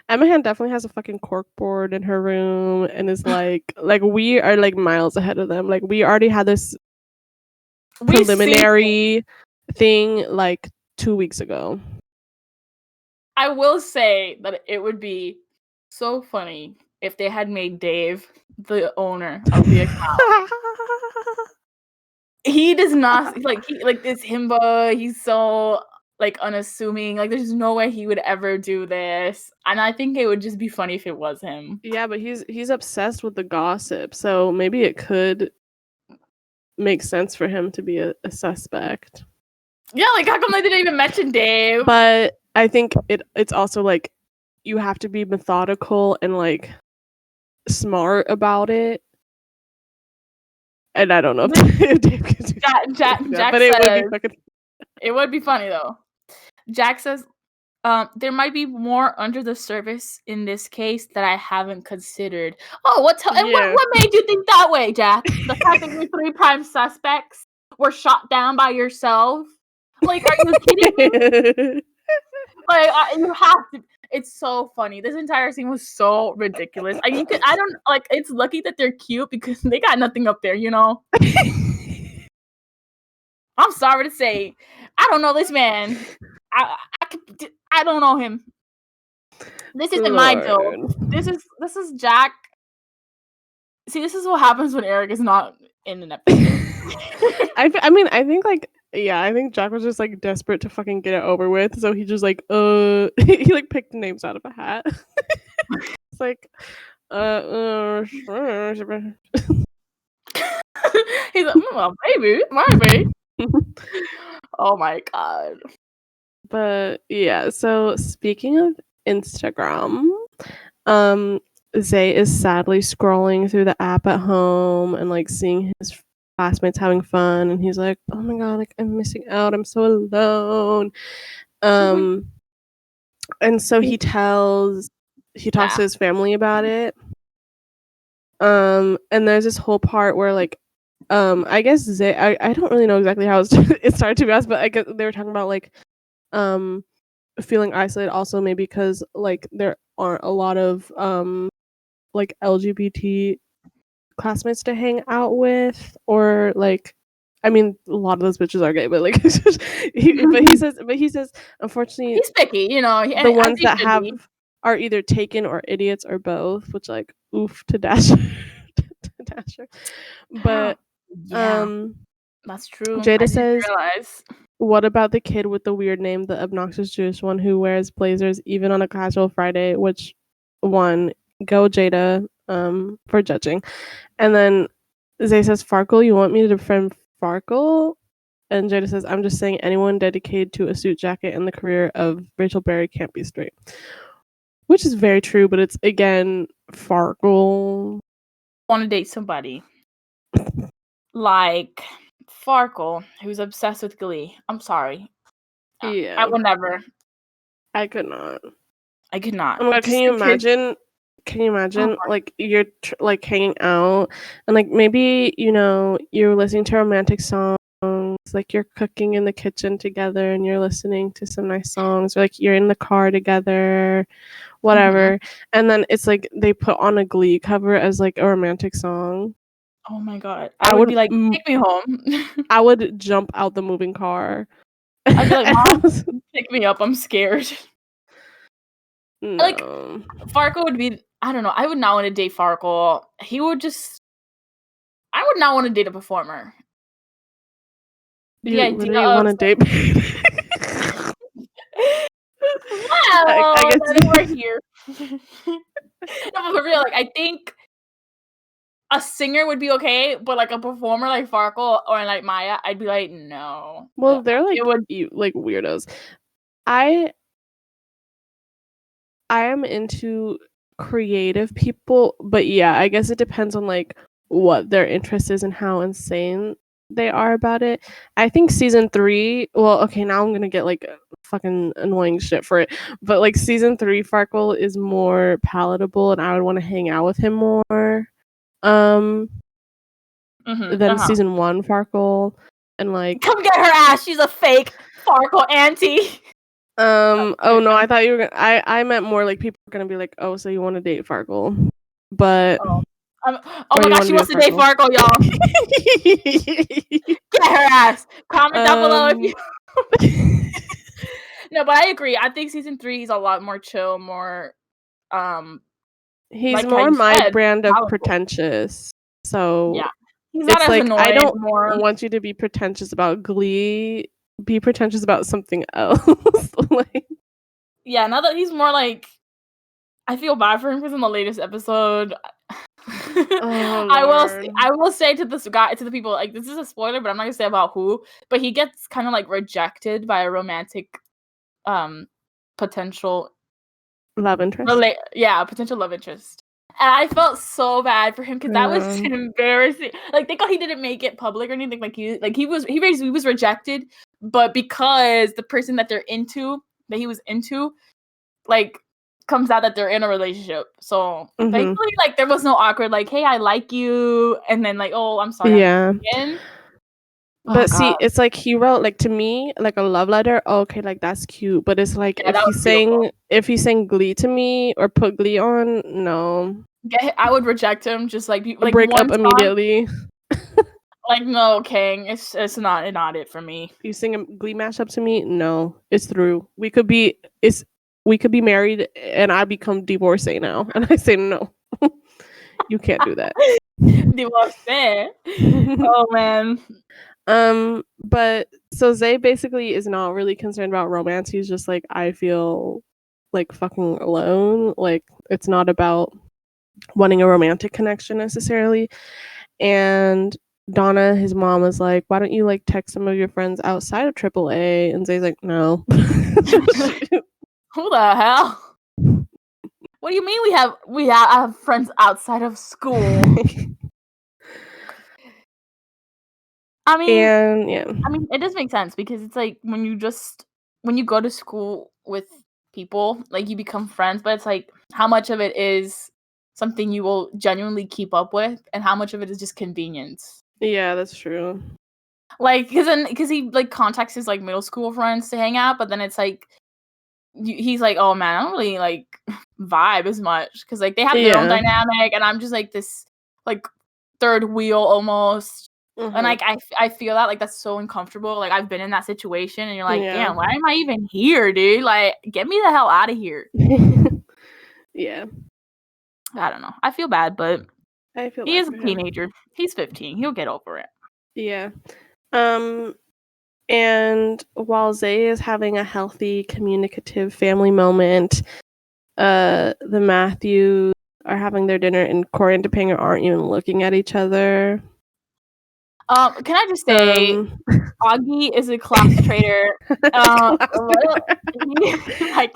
Emma Hand definitely has a fucking cork board in her room and is like we are like miles ahead of them. Like, we already had this preliminary thing like 2 weeks ago. I will say that it would be so funny if they had made Dave the owner of the account. He does not like this himbo. He's so like unassuming. Like, there's no way he would ever do this. And I think it would just be funny if it was him. Yeah, but he's obsessed with the gossip, so maybe it could make sense for him to be a suspect. Yeah, like, how come they didn't even mention Dave? But I think it's also like you have to be methodical and like smart about it. And I don't know if Dave could do Jack but says, it would be funny though. Jack says, there might be more under the surface in this case that I haven't considered. Oh, what made you think that way, Jack? The fact that your 3 prime suspects were shot down by yourself? Like, are you kidding me? Like, you have to. It's so funny. This entire scene was so ridiculous. I don't like. It's lucky that they're cute because they got nothing up there, you know. I'm sorry to say, I don't know this man. I don't know him. This isn't my joke. This is Jack. See, this is what happens when Eric is not in an episode. I mean, I think like, yeah, I think Jack was just like desperate to fucking get it over with, so he just like he like picked names out of a hat. It's like he's like, well, maybe. Oh my god. But yeah, so speaking of Instagram, Zay is sadly scrolling through the app at home and like seeing his classmates having fun, and he's like, oh my god, like I'm missing out, I'm so alone. And so he talks to his family about it. And there's this whole part where like I guess Zay, I don't really know exactly how it started, to be honest, but I guess they were talking about like feeling isolated also, maybe because like there aren't a lot of like LGBT classmates to hang out with, or like, I mean, a lot of those bitches are gay, but like he says unfortunately he's picky, you know. The ones that have are either taken or idiots or both, which like oof to Dasher. But yeah, that's true. Jada says, what about the kid with the weird name, the obnoxious Jewish one who wears blazers even on a casual Friday? Which one? Go Jada for judging. And then Zay says, Farkle, you want me to befriend Farkle? And Jada says, I'm just saying anyone dedicated to a suit jacket and the career of Rachel Berry can't be straight. Which is very true, but it's, again, Farkle. Want to date somebody like Farkle, who's obsessed with Glee. I'm sorry. Yeah. I would never. I could not. I could not. Oh my God, can you imagine? Can you imagine, like, you're, like, hanging out, and, like, maybe, you know, you're listening to romantic songs, like, you're cooking in the kitchen together, and you're listening to some nice songs, or, like, you're in the car together, whatever, and then it's, like, they put on a Glee cover as, like, a romantic song. Oh my God. I would be like, take me home. I would jump out the moving car. I'd be like, Mom, pick me up. I'm scared. No. Like, Farkle would be, I don't know. I would not want to date Farkle. He would just, I would not want to date a performer. You literally want to date. Wow, I guess we're here. No, but for real, like, I think a singer would be okay, but like a performer like Farkle or like Maya, I'd be like, no. Well, they're like like weirdos. I am into creative people, but yeah, I guess it depends on like what their interest is and how insane they are about it. I think season 3, well, okay, now I'm gonna get like fucking annoying shit for it, but like season 3 Farkle is more palatable and I would want to hang out with him more than season 1 Farkle, and like, come get her ass, she's a fake Farkle auntie. Oh no, I thought you were gonna, I meant more like people are gonna be like, oh, so you want to date Farkle, but oh my gosh, she wants to date Farkle, y'all. Get her ass. Comment down below if you. No, but I agree. I think season 3 is a lot more chill, more he's like more my brand of pretentious. So yeah, he's not it's as like annoying, I don't more... want you to be pretentious about Glee. Be pretentious about something else. Like, yeah, now that he's more like, I feel bad for him because in the latest episode, oh, I will say to the people, like, this is a spoiler, but I'm not gonna say about who, but he gets kind of like rejected by a romantic potential love interest. Potential love interest. And I felt so bad for him because that was embarrassing. Like, thank God he didn't make it public or anything. Like he was rejected, but because the person that he was into, like, comes out that they're in a relationship. So thankfully, like, there was no awkward, like, hey, I like you, and then like, oh, I'm sorry. Yeah. But see, God. it's like he wrote, like, to me, like a love letter. Oh, okay, like that's cute. But it's like if he sang Glee to me or put Glee on, no. I would reject him. Just like break up immediately. Like, no, King, it's not it for me. You sing a Glee mashup to me, no, it's through. We could be married, and I become divorcee now, and I say no. You can't do that. Divorcee. Oh man. But so Zay basically is not really concerned about romance. He's just like, I feel like fucking alone. Like, it's not about wanting a romantic connection necessarily. And Donna, his mom, is like, why don't you like text some of your friends outside of AAA? And Zay's like, no. Who the hell? What do you mean we have friends outside of school? I mean, it does make sense because it's like when you go to school with people, like, you become friends, but it's like how much of it is something you will genuinely keep up with, and how much of it is just convenience. Yeah, that's true. Like, because he like contacts his like middle school friends to hang out, but then it's like he's like, oh man, I don't really like vibe as much because like they have their own dynamic, and I'm just like this like third wheel almost. And like I feel that, like, that's so uncomfortable. Like, I've been in that situation, and you're like, damn, why am I even here, dude? Like, get me the hell out of here. Yeah. I don't know. I feel bad, but he is a teenager. Him. He's 15. He'll get over it. Yeah. And while Zay is having a healthy, communicative family moment, the Matthews are having their dinner, and Corey and Topanga aren't even looking at each other. Can I just say, Augie is a class traitor. Like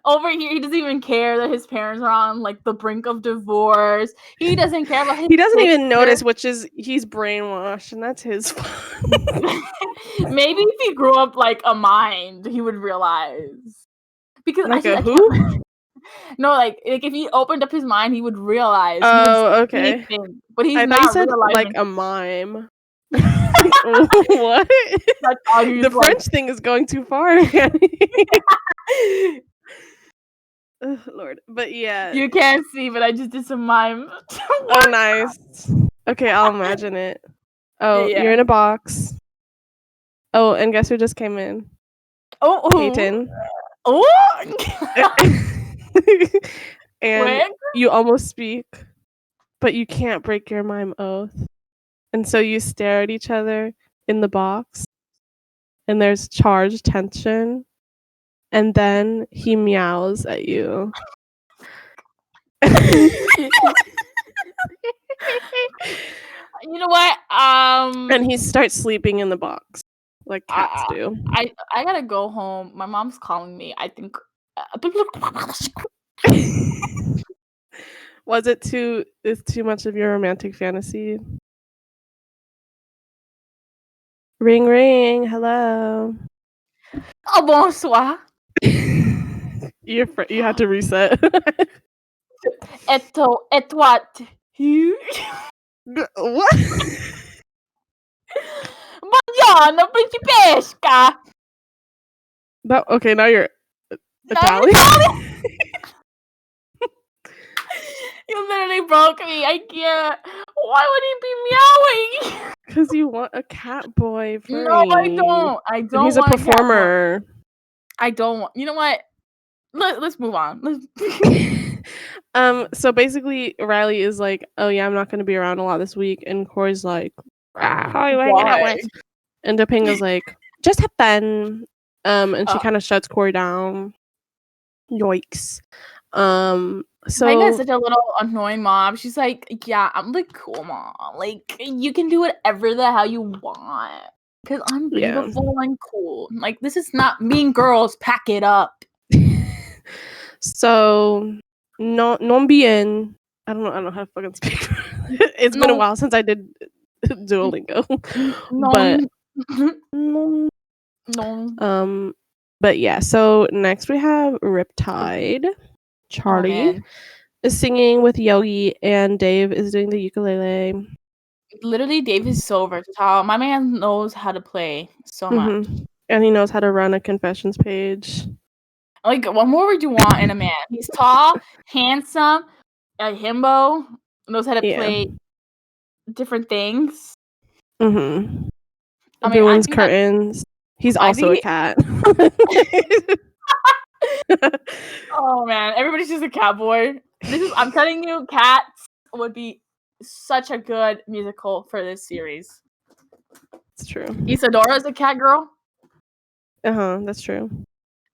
over here, he doesn't even care that his parents are on like the brink of divorce. He doesn't care about his. He doesn't even notice, which is he's brainwashed, and that's his fault. Maybe if he grew up like a mind, he would realize. Because like a who? No, like if he opened up his mind, he would realize. Oh, okay. Anything, but he's I not thought you said realizing. like a mime. What? The French thing is going too far. Lord, but yeah. You can't see, but I just did some mime. Oh, nice. Okay, I'll imagine it. Oh, yeah. You're in a box. Oh, and guess who just came in? Oh, Peyton. Oh. And you almost speak, but you can't break your mime oath. And so you stare at each other in the box, and there's charged tension, and then he meows at you. You know what? And he starts sleeping in the box like cats do. I gotta go home. My mom's calling me. I think. Was it too much of your romantic fantasy? Ring ring, hello. Oh, bonsoir. You had to reset. Et what? What? Buongiorno, principesca. Okay, now you're Italian. You literally broke me. I can't. Why would he be meowing? Because you want a cat boy. No, I don't. I don't. He's a performer. I don't want. You know what? Let's move on. So basically, Riley is like, "Oh yeah, I'm not going to be around a lot this week," and Corey's like, "Who are you hanging out with?" And Topanga's like, "Just have fun." And she kind of shuts Corey down. Yikes. So Topanga's such a little annoying mom. She's like, "Yeah, I'm the cool mom. Like, you can do whatever the hell you want because I'm beautiful and cool. Like, this is not Mean Girls. Pack it up." So, non bien. I don't know how to fucking speak. It's been a while since I did Duolingo. But yeah. So next we have Riptide. Charlie is singing with Yogi, and Dave is doing the ukulele. Literally, Dave is so versatile. My man knows how to play so much, and he knows how to run a confessions page. Like, what more would you want in a man? He's tall, handsome, a himbo, knows how to play different things. Ruins curtains. He's also a cat. Oh man, everybody's just a cat boy. I'm telling you, Cats would be such a good musical for this series. It's true. Isadora's a cat girl. That's true.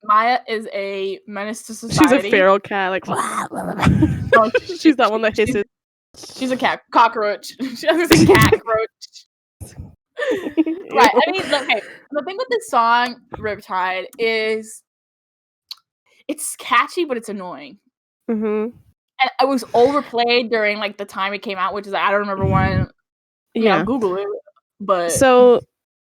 Maya is a menace to society. She's a feral cat, like she's that one that hisses. She's a cat cockroach. She's a cat roach. Right. I mean, okay. The thing with this song, Riptide, is it's catchy, but it's annoying. And it was overplayed during like the time it came out, which is I don't remember when. Yeah, Google it. But so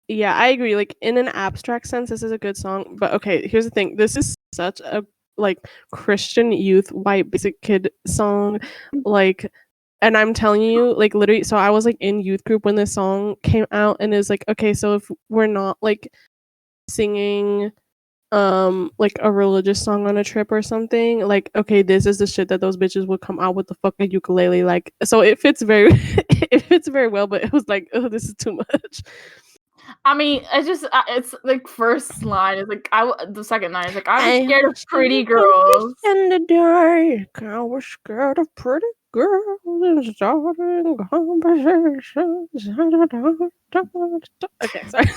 yeah, I agree. Like in an abstract sense, this is a good song. But okay, here's the thing. This is such a like Christian youth white basic kid song. Like, and I'm telling you, like literally, so I was like in youth group when this song came out, and it was like, okay, so if we're not like singing like a religious song on a trip or something, like okay, this is the shit that those bitches would come out with the fucking ukulele. Like, so it fits very well, but it was like, oh, this is too much. I mean, it's just it's like first line is like the second line is like I was scared of pretty girls. In the dark, I was scared of pretty girls and starting conversations. Okay, sorry.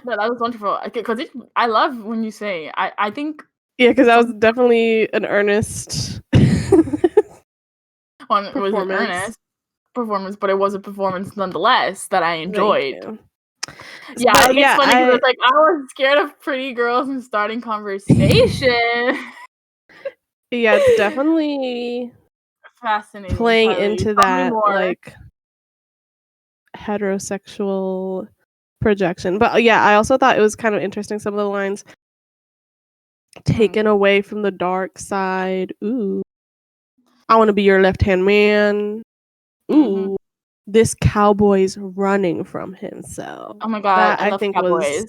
No, that was wonderful. Because I love when you say. I think. Yeah, because that was definitely an earnest performance. Was an earnest. performance, but it was a performance nonetheless that I enjoyed. Thank you. Yeah, But like, it's funny because it's like I was scared of pretty girls and starting conversation. Yeah, it's definitely Fascinating. playing Charlie. into Tell me that more. like heterosexual projection. But yeah, I also thought it was kind of interesting, some of the lines taken away from the dark side. Ooh, I want to be your left-hand man. Ooh, this cowboy's running from himself. Oh my god, That I I love think Catboys.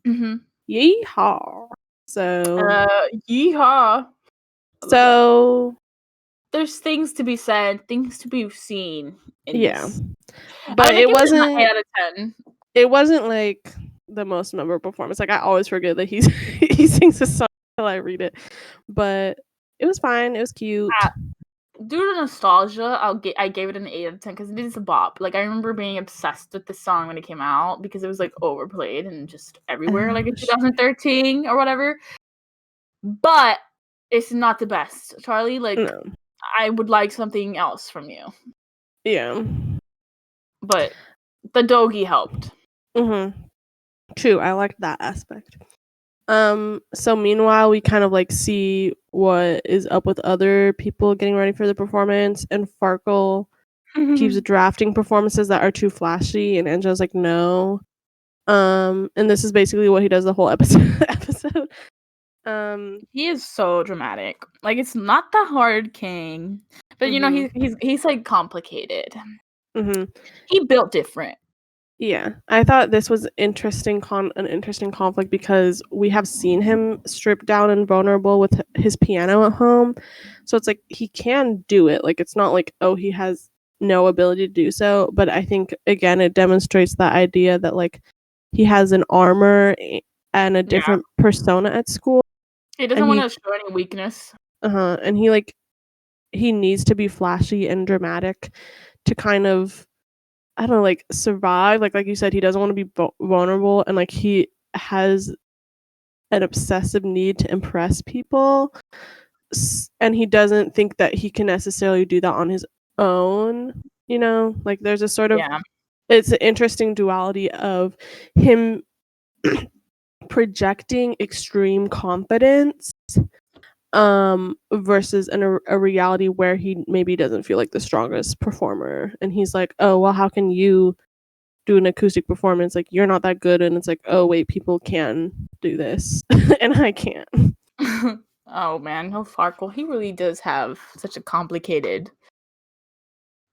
was yeehaw. So Yeehaw. so There's things to be said, things to be seen in this. But I'm gonna give it an 8 out of 10. It wasn't like the most memorable performance. Like I always forget that he's he sings a song until I read it. But it was fine. It was cute. Due to nostalgia, I gave it an 8 out of 10 because it is a bop. Like I remember being obsessed with the song when it came out because it was like overplayed and just everywhere, like in 2013 or whatever. But it's not the best, Charlie. Like No. I would like something else from you. Yeah. But the doggy helped. True, I liked that aspect. So meanwhile we kind of like see what is up with other people getting ready for the performance, and Farkle keeps drafting performances that are too flashy, and Angela's like, no. And this is basically what he does the whole episode. He is so dramatic. Like it's not the hard king, but you know he's like complicated. He built different. Yeah, I thought this was an interesting conflict because we have seen him stripped down and vulnerable with his piano at home. So it's like he can do it. Like it's not like, oh, he has no ability to do so. But I think again it demonstrates that idea that like he has an armor and a different persona at school. He doesn't want to show any weakness. And he needs to be flashy and dramatic to kind of, I don't know, like survive. Like you said, he doesn't want to be vulnerable, and like he has an obsessive need to impress people, and he doesn't think that he can necessarily do that on his own. You know, like there's a sort of it's an interesting duality of him projecting extreme confidence versus a reality where he maybe doesn't feel like the strongest performer, and he's like, oh well, how can you do an acoustic performance, like you're not that good? And it's like, oh wait, people can do this and I can't. Oh man, no, Farkle, he really does have such a complicated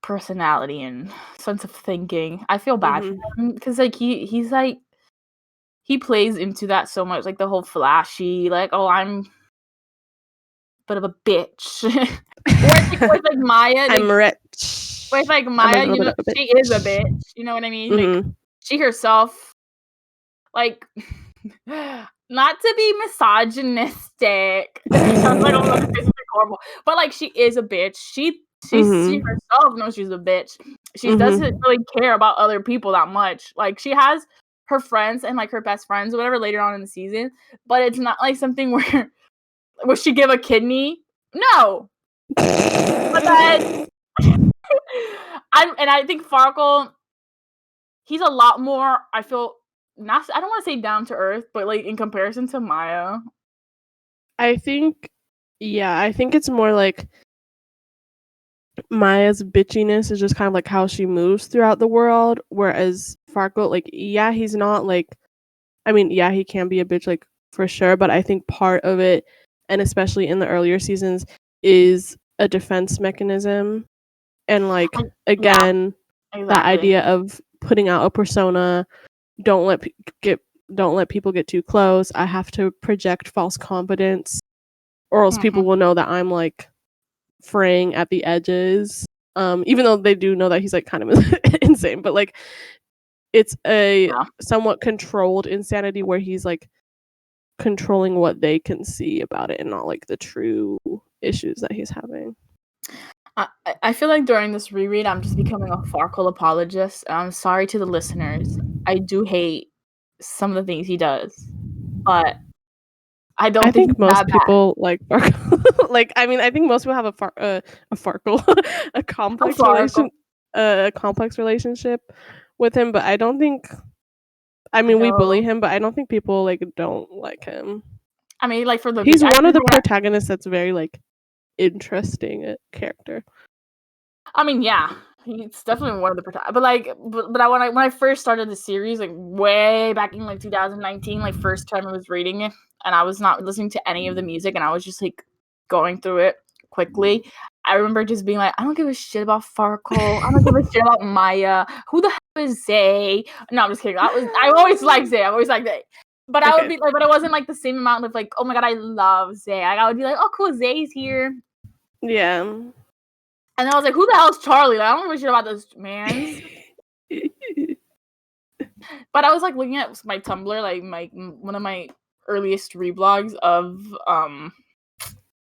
personality and sense of thinking. I feel bad for him because like he's like he plays into that so much, like the whole flashy, like, oh, I'm bit of a bitch. with like Maya, like, I'm rich. With like Maya, you know, she is a bitch. You know what I mean? Like she herself, like, not to be misogynistic. Sounds like I'm horrible, but like she is a bitch. She herself knows she's a bitch. She doesn't really care about other people that much. Like she has her friends and like her best friends or whatever later on in the season, but it's not like something where would she give a kidney? No. But then I think Farkle, he's a lot more, I feel, not, I don't want to say down to earth, but like in comparison to Maya. I think it's more like Maya's bitchiness is just kind of like how she moves throughout the world, whereas Farkle, like, yeah, he's not like, I mean, yeah, he can be a bitch, like, for sure, but I think part of it, and especially in the earlier seasons, is a defense mechanism. And like, again, that idea of putting out a persona, don't let people get too close. I have to project false confidence, or else people will know that I'm like fraying at the edges. Even though they do know that he's like kind of insane, but like it's a somewhat controlled insanity where he's like controlling what they can see about it and not like the true issues that he's having. I feel like during this reread, I'm just becoming a Farkle apologist. I'm sorry to the listeners. I do hate some of the things he does, but I don't think most people like Farkle. Like, I mean, I think most people have a Farkle, a complex relation. a complex relationship with him, but I don't think. I mean, we bully know. him, but I don't think people like don't like him. I mean, like for the He's one of the remember protagonists that's very like interesting character. I mean, yeah, he's definitely one of the but like, but when I first started the series, like way back in like 2019, like first time I was reading it, and I was not listening to any of the music, and I was just like going through it quickly. I remember just being like, I don't give a shit about Farkle. I don't give a shit about Maya. Who the hell is Zay? No, I'm just kidding. I always liked Zay. I always liked Zay. But I would be like, but it wasn't like the same amount of like, oh my god, I love Zay. Like, I would be like, oh cool, Zay's here. Yeah. And I was like, who the hell's Charlie? Like, I don't give a shit about this man. But I was like looking at my Tumblr, like one of my earliest reblogs of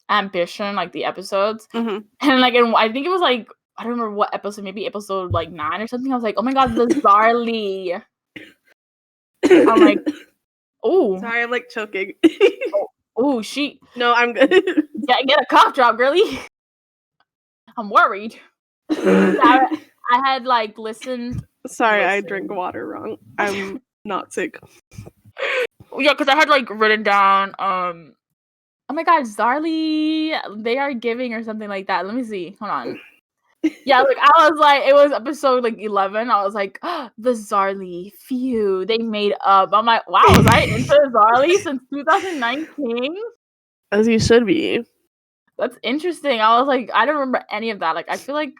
Ambition, like the episodes. Mm-hmm. And like I think it was like, I don't remember what episode, maybe episode like 9 or something. I was like, oh my god, the Zarly. I'm like, oh. Sorry, I'm like choking. Oh, she. No, I'm good. Get a cough drop, girly. I'm worried. I had like listened. Sorry, I drink water wrong. I'm not sick. Yeah, because I had like written down oh my god, Zarly, they are giving or something like that. Let me see. Hold on. Yeah, like I was like, it was episode like 11. I was like, oh, the Zarly, phew, they made up. I'm like, wow, was I into Zarly since 2019? As you should be. That's interesting. I was like, I don't remember any of that. Like, I feel like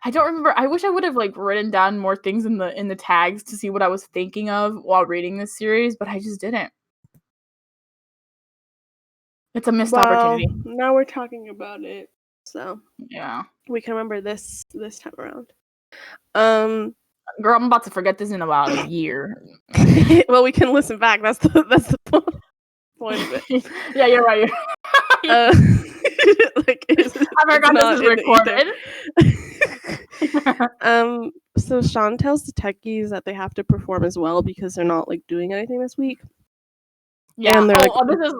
I don't remember. I wish I would have like written down more things in the tags to see what I was thinking of while reading this series, but I just didn't. It's a missed opportunity. Now we're talking about it, so yeah, we can remember this time around. Girl, I'm about to forget this in about a year. Well, we can listen back. That's the point of it. Yeah, you're right. Like, I forgot this is recorded. So Sean tells the techies that they have to perform as well because they're not like doing anything this week. Yeah, and they're this is.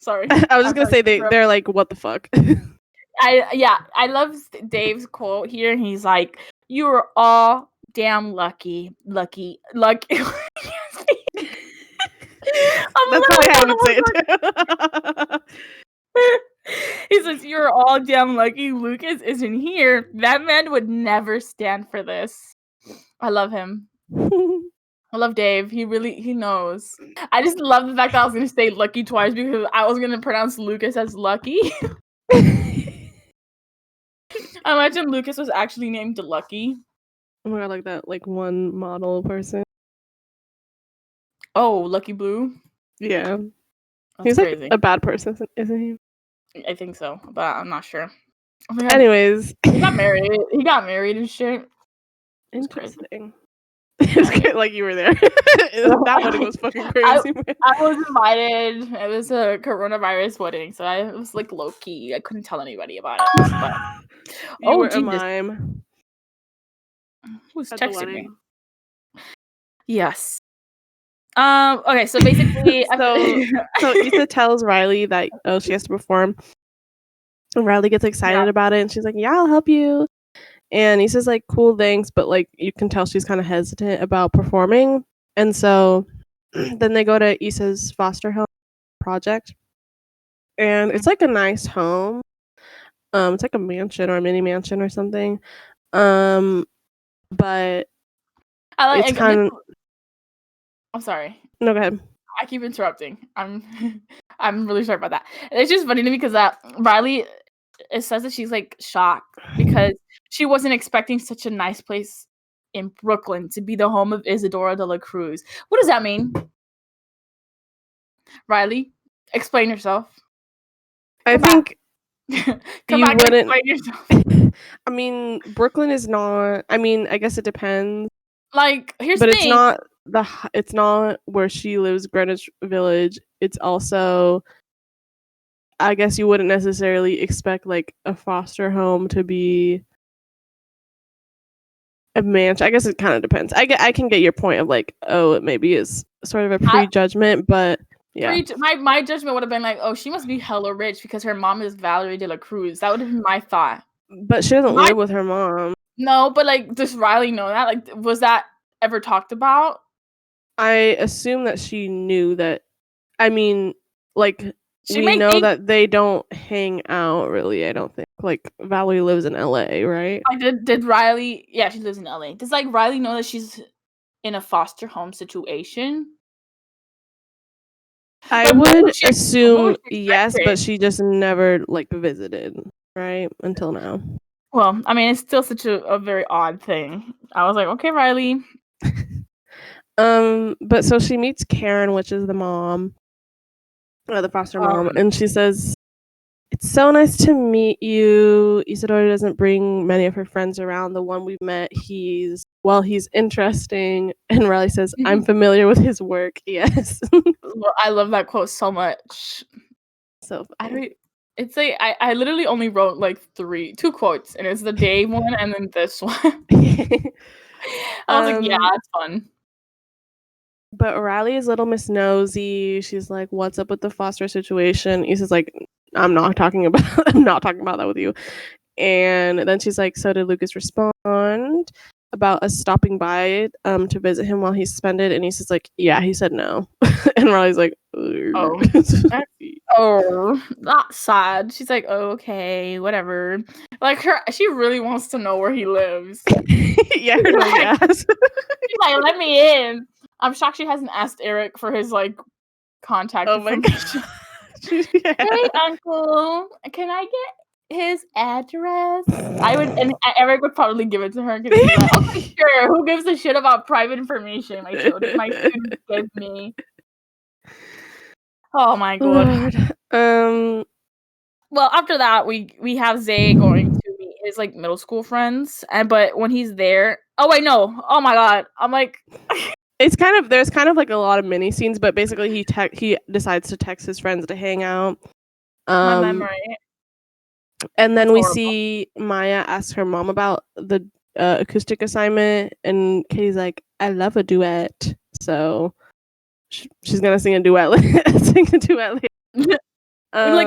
Sorry. I was just gonna say they're like, what the fuck. I love Dave's quote here. He's like, "You are all damn lucky." That's probably how I would say it. He says, "You're all damn lucky Lucas isn't here. That man would never stand for this." I love him. I love Dave. He knows. I just love the fact that I was gonna say lucky twice because I was gonna pronounce Lucas as lucky. I imagine Lucas was actually named Lucky. Oh my god, like that, like one model person. Oh, Lucky Blue? Yeah. That's he's crazy. Like a bad person, isn't he? I think so, but I'm not sure. Oh anyways. He got married and shit. Interesting. It's crazy. Like you were there. That wedding was fucking crazy. I was invited. It was a coronavirus wedding, so I was like low key. I couldn't tell anybody about it. But... you were a mime. Who's texting me? Yes. Okay, so basically, so Issa tells Riley that she has to perform, and Riley gets excited about it, and she's like, "Yeah, I'll help you." And he says like cool things, but like you can tell she's kind of hesitant about performing. And so then they go to Issa's foster home project, and it's like a nice home. It's like a mansion or a mini mansion or something. But it's kind of. I'm sorry. No, go ahead. I keep interrupting. I'm really sorry about that. It's just funny to me because Riley. It says that she's like shocked because she wasn't expecting such a nice place in Brooklyn to be the home of Isadora de la Cruz. What does that mean? Riley, explain yourself. I think you wouldn't explain yourself. I mean, Brooklyn is not. I mean, I guess it depends. Like, here's the thing. But it's not where she lives, Greenwich Village. It's also. I guess you wouldn't necessarily expect like a foster home to be a mansion. I guess it kind of depends. I can get your point of like, oh, it maybe is sort of a prejudgment, but yeah. My judgment would have been like, oh, she must be hella rich because her mom is Valerie de la Cruz. That would have been my thought. But she doesn't live with her mom. No, but like, does Riley know that? Like, was that ever talked about? I assume that she knew that. I mean, like, we know that they don't hang out really. I don't think. Like, Valerie lives in LA, right? Did Riley? Yeah, she lives in LA. Does like Riley know that she's in a foster home situation? I would assume yes, but she just never like visited, right? Until now. Well, I mean, it's still such a very odd thing. I was like, okay, Riley. But so she meets Karen, which is the mom, the foster mom, and she says, "It's so nice to meet you. Isadora doesn't bring many of her friends around. The one we've met, he's interesting." And Riley says, "I'm familiar with his work." Yes. I love that quote so much. So funny. It's like I literally only wrote like 2 quotes, and it's the day one and then this one. I was like, yeah, that's fun. But Riley is little Miss Nosy. She's like, "What's up with the foster situation?" Isa's like, I'm not talking about that with you." And then she's like, "So did Lucas respond about us stopping by to visit him while he's suspended?" And Isa's like, "Yeah, he said no." And Riley's like, oh, that's sad. She's like, oh, okay, whatever. Like she really wants to know where he lives. Yeah, her like, she's like, let me in. I'm shocked she hasn't asked Eric for his like contact information. Yeah. Hey, uncle, can I get his address? I would, and Eric would probably give it to her because he's like, okay, sure. Who gives a shit about private information my students give me? Oh my god. Well, after that, we have Zay going to meet his like middle school friends, but when he's there, oh wait, no, oh my god, I'm like, there's kind of like a lot of mini scenes, but basically he decides to text his friends to hang out. My memory. And then we see Maya ask her mom about the acoustic assignment, and Katie's like, "I love a duet," so she's gonna sing a duet. Like,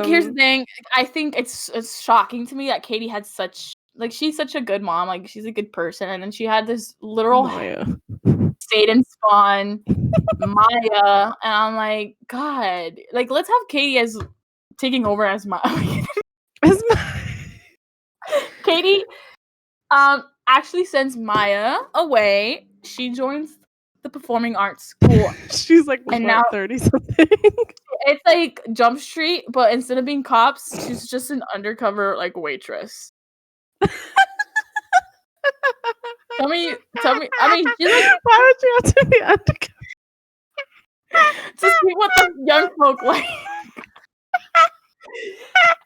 here's the thing. I think it's shocking to me that Katie had she's such a good mom. Like, she's a good person, and then she had this literal Maya. Satan spawn, Maya, and I'm like, God, like, let's have Katie as taking over as Maya. Katie, actually sends Maya away. She joins the performing arts school. She's like, and now 30 something. It's like Jump Street, but instead of being cops, she's just an undercover like waitress. Tell me. I mean, she's like, why would you have to be undercover? To see what the young folk like.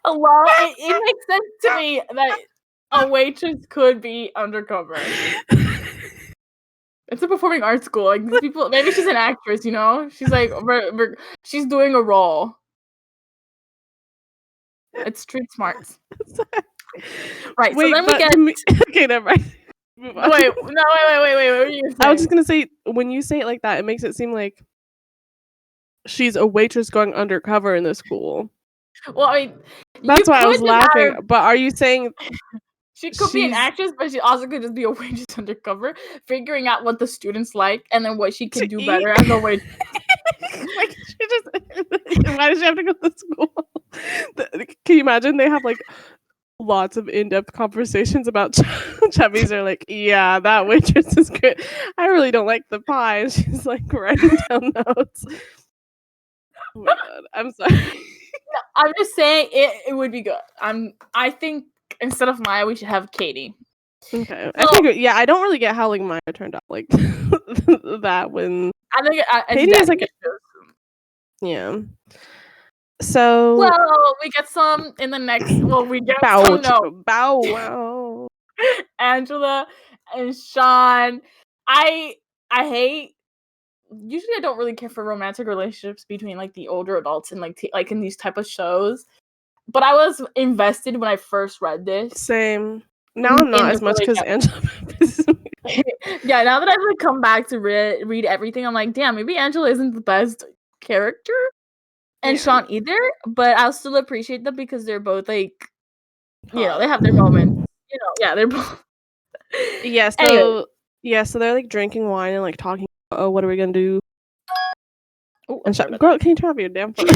Well, it makes sense to me that a waitress could be undercover. It's a performing arts school. Like, these people, maybe she's an actress, you know? She's like, she's doing a role. It's street smarts. Right. Wait, so then we get. Okay, never mind. Wait. What were you saying? I was just gonna say, when you say it like that, it makes it seem like she's a waitress going undercover in the school. Well, I mean, that's why I was laughing. But are you saying she could be an actress, but she also could just be a waitress undercover, figring out what the students like and then what she can do better as a waitress? Like, why does she have to go to school? Can you imagine they have like lots of in-depth conversations about chubbies? Are like, yeah, that waitress is good. I really don't like the pie. And she's like writing down notes. Oh my god, I'm sorry. I'm just saying it would be good. I think instead of Maya, we should have Katie. Okay. I think, yeah, I don't really get how like Maya turned out like that when I think Katie is like yeah. So well, we get some in the next. Well, we get some. No, bow wow. Angela and Sean. I hate. Usually, I don't really care for romantic relationships between like the older adults and like in these type of shows. But I was invested when I first read this. Same. Now I'm not as much because Angela. Yeah, now that I've like come back to read everything, I'm like, damn, maybe Angela isn't the best character, and Sean either. But I'll still appreciate them because they're both like, you know, they have their moments. Yeah, they're both. Yeah, Anyway. so they're like drinking wine and like talking. Oh, what are we gonna do? Oh, And sorry about girl, can you turn off your damn phone?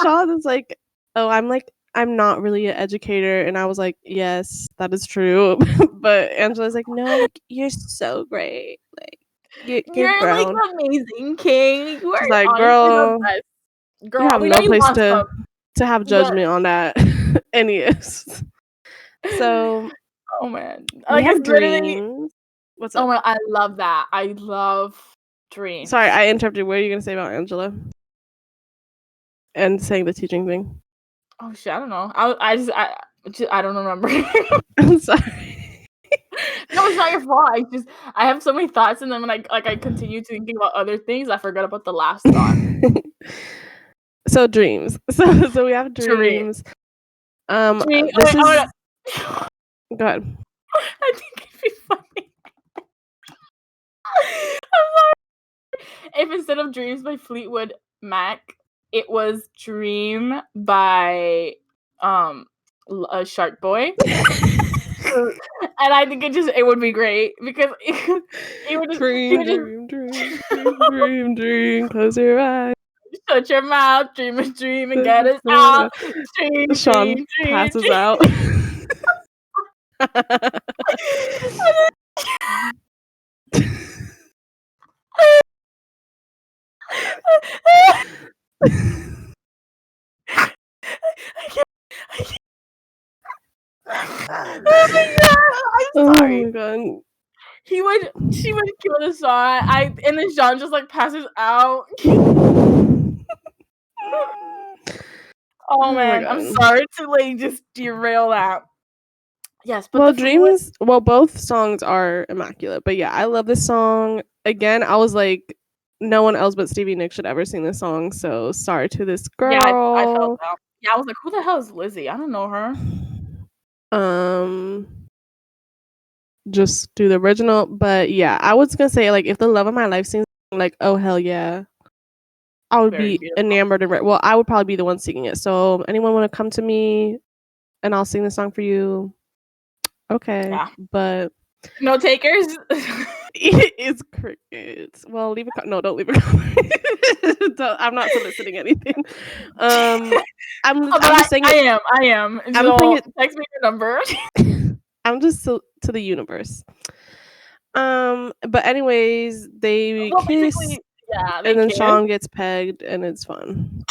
Sean is like, oh, I'm not really an educator, and I was like, yes, that is true. But Angela's like, no, like you're so great, like you're You're like grown. amazing, King. You are She's like, honestly girl, the best. you Girl, have we know no you place want some, to have but judgment on that. And he is. So oh man, we like have it's literally. dreams. What's Oh up? my, I love that. I love dreams. Sorry, I interrupted. What are you gonna say about Angela? And saying the teaching thing. Oh shit, I don't know. I don't remember. I'm sorry. No, it's not your fault. I have so many thoughts, and then when I continue thinking about other things, I forgot about the last thought. So dreams. So we have dreams. Dream. This is. Oh, Go ahead. I think it'd be funny. I'm sorry. If instead of Dreams by Fleetwood Mac, it was Dream by Sharkboy. And I think it would be great because it would just dream. Close your eyes. Shut your mouth, dream a dream and get us out. Dream, Sean dream, passes dream. out. Oh my god! I'm sorry. Oh my god. She would kill the song. And then Jean just like passes out. Oh man, I'm sorry to like just derail that. Yes, but well, dreams. Well, both songs are immaculate, but yeah, I love this song. Again, I was like, no one else but Stevie Nicks should ever sing this song. So sorry to this girl. Yeah, I felt that. Yeah, I was like, who the hell is Lizzie? I don't know her. Just do the original, but yeah, I was gonna say like if the love of my life sings, like oh hell yeah, I would be enamored and well, I would probably be the one singing it. So anyone want to come to me, and I'll sing the song for you? Okay, yeah. But no takers. It's crickets. Well, leave a no, don't leave a comment. I'm not soliciting anything. I'm just saying. I am. I'm saying it. Text me your number. I'm just to the universe. But anyways, they kiss. Yeah, and then kiss. Sean gets pegged, and it's fun.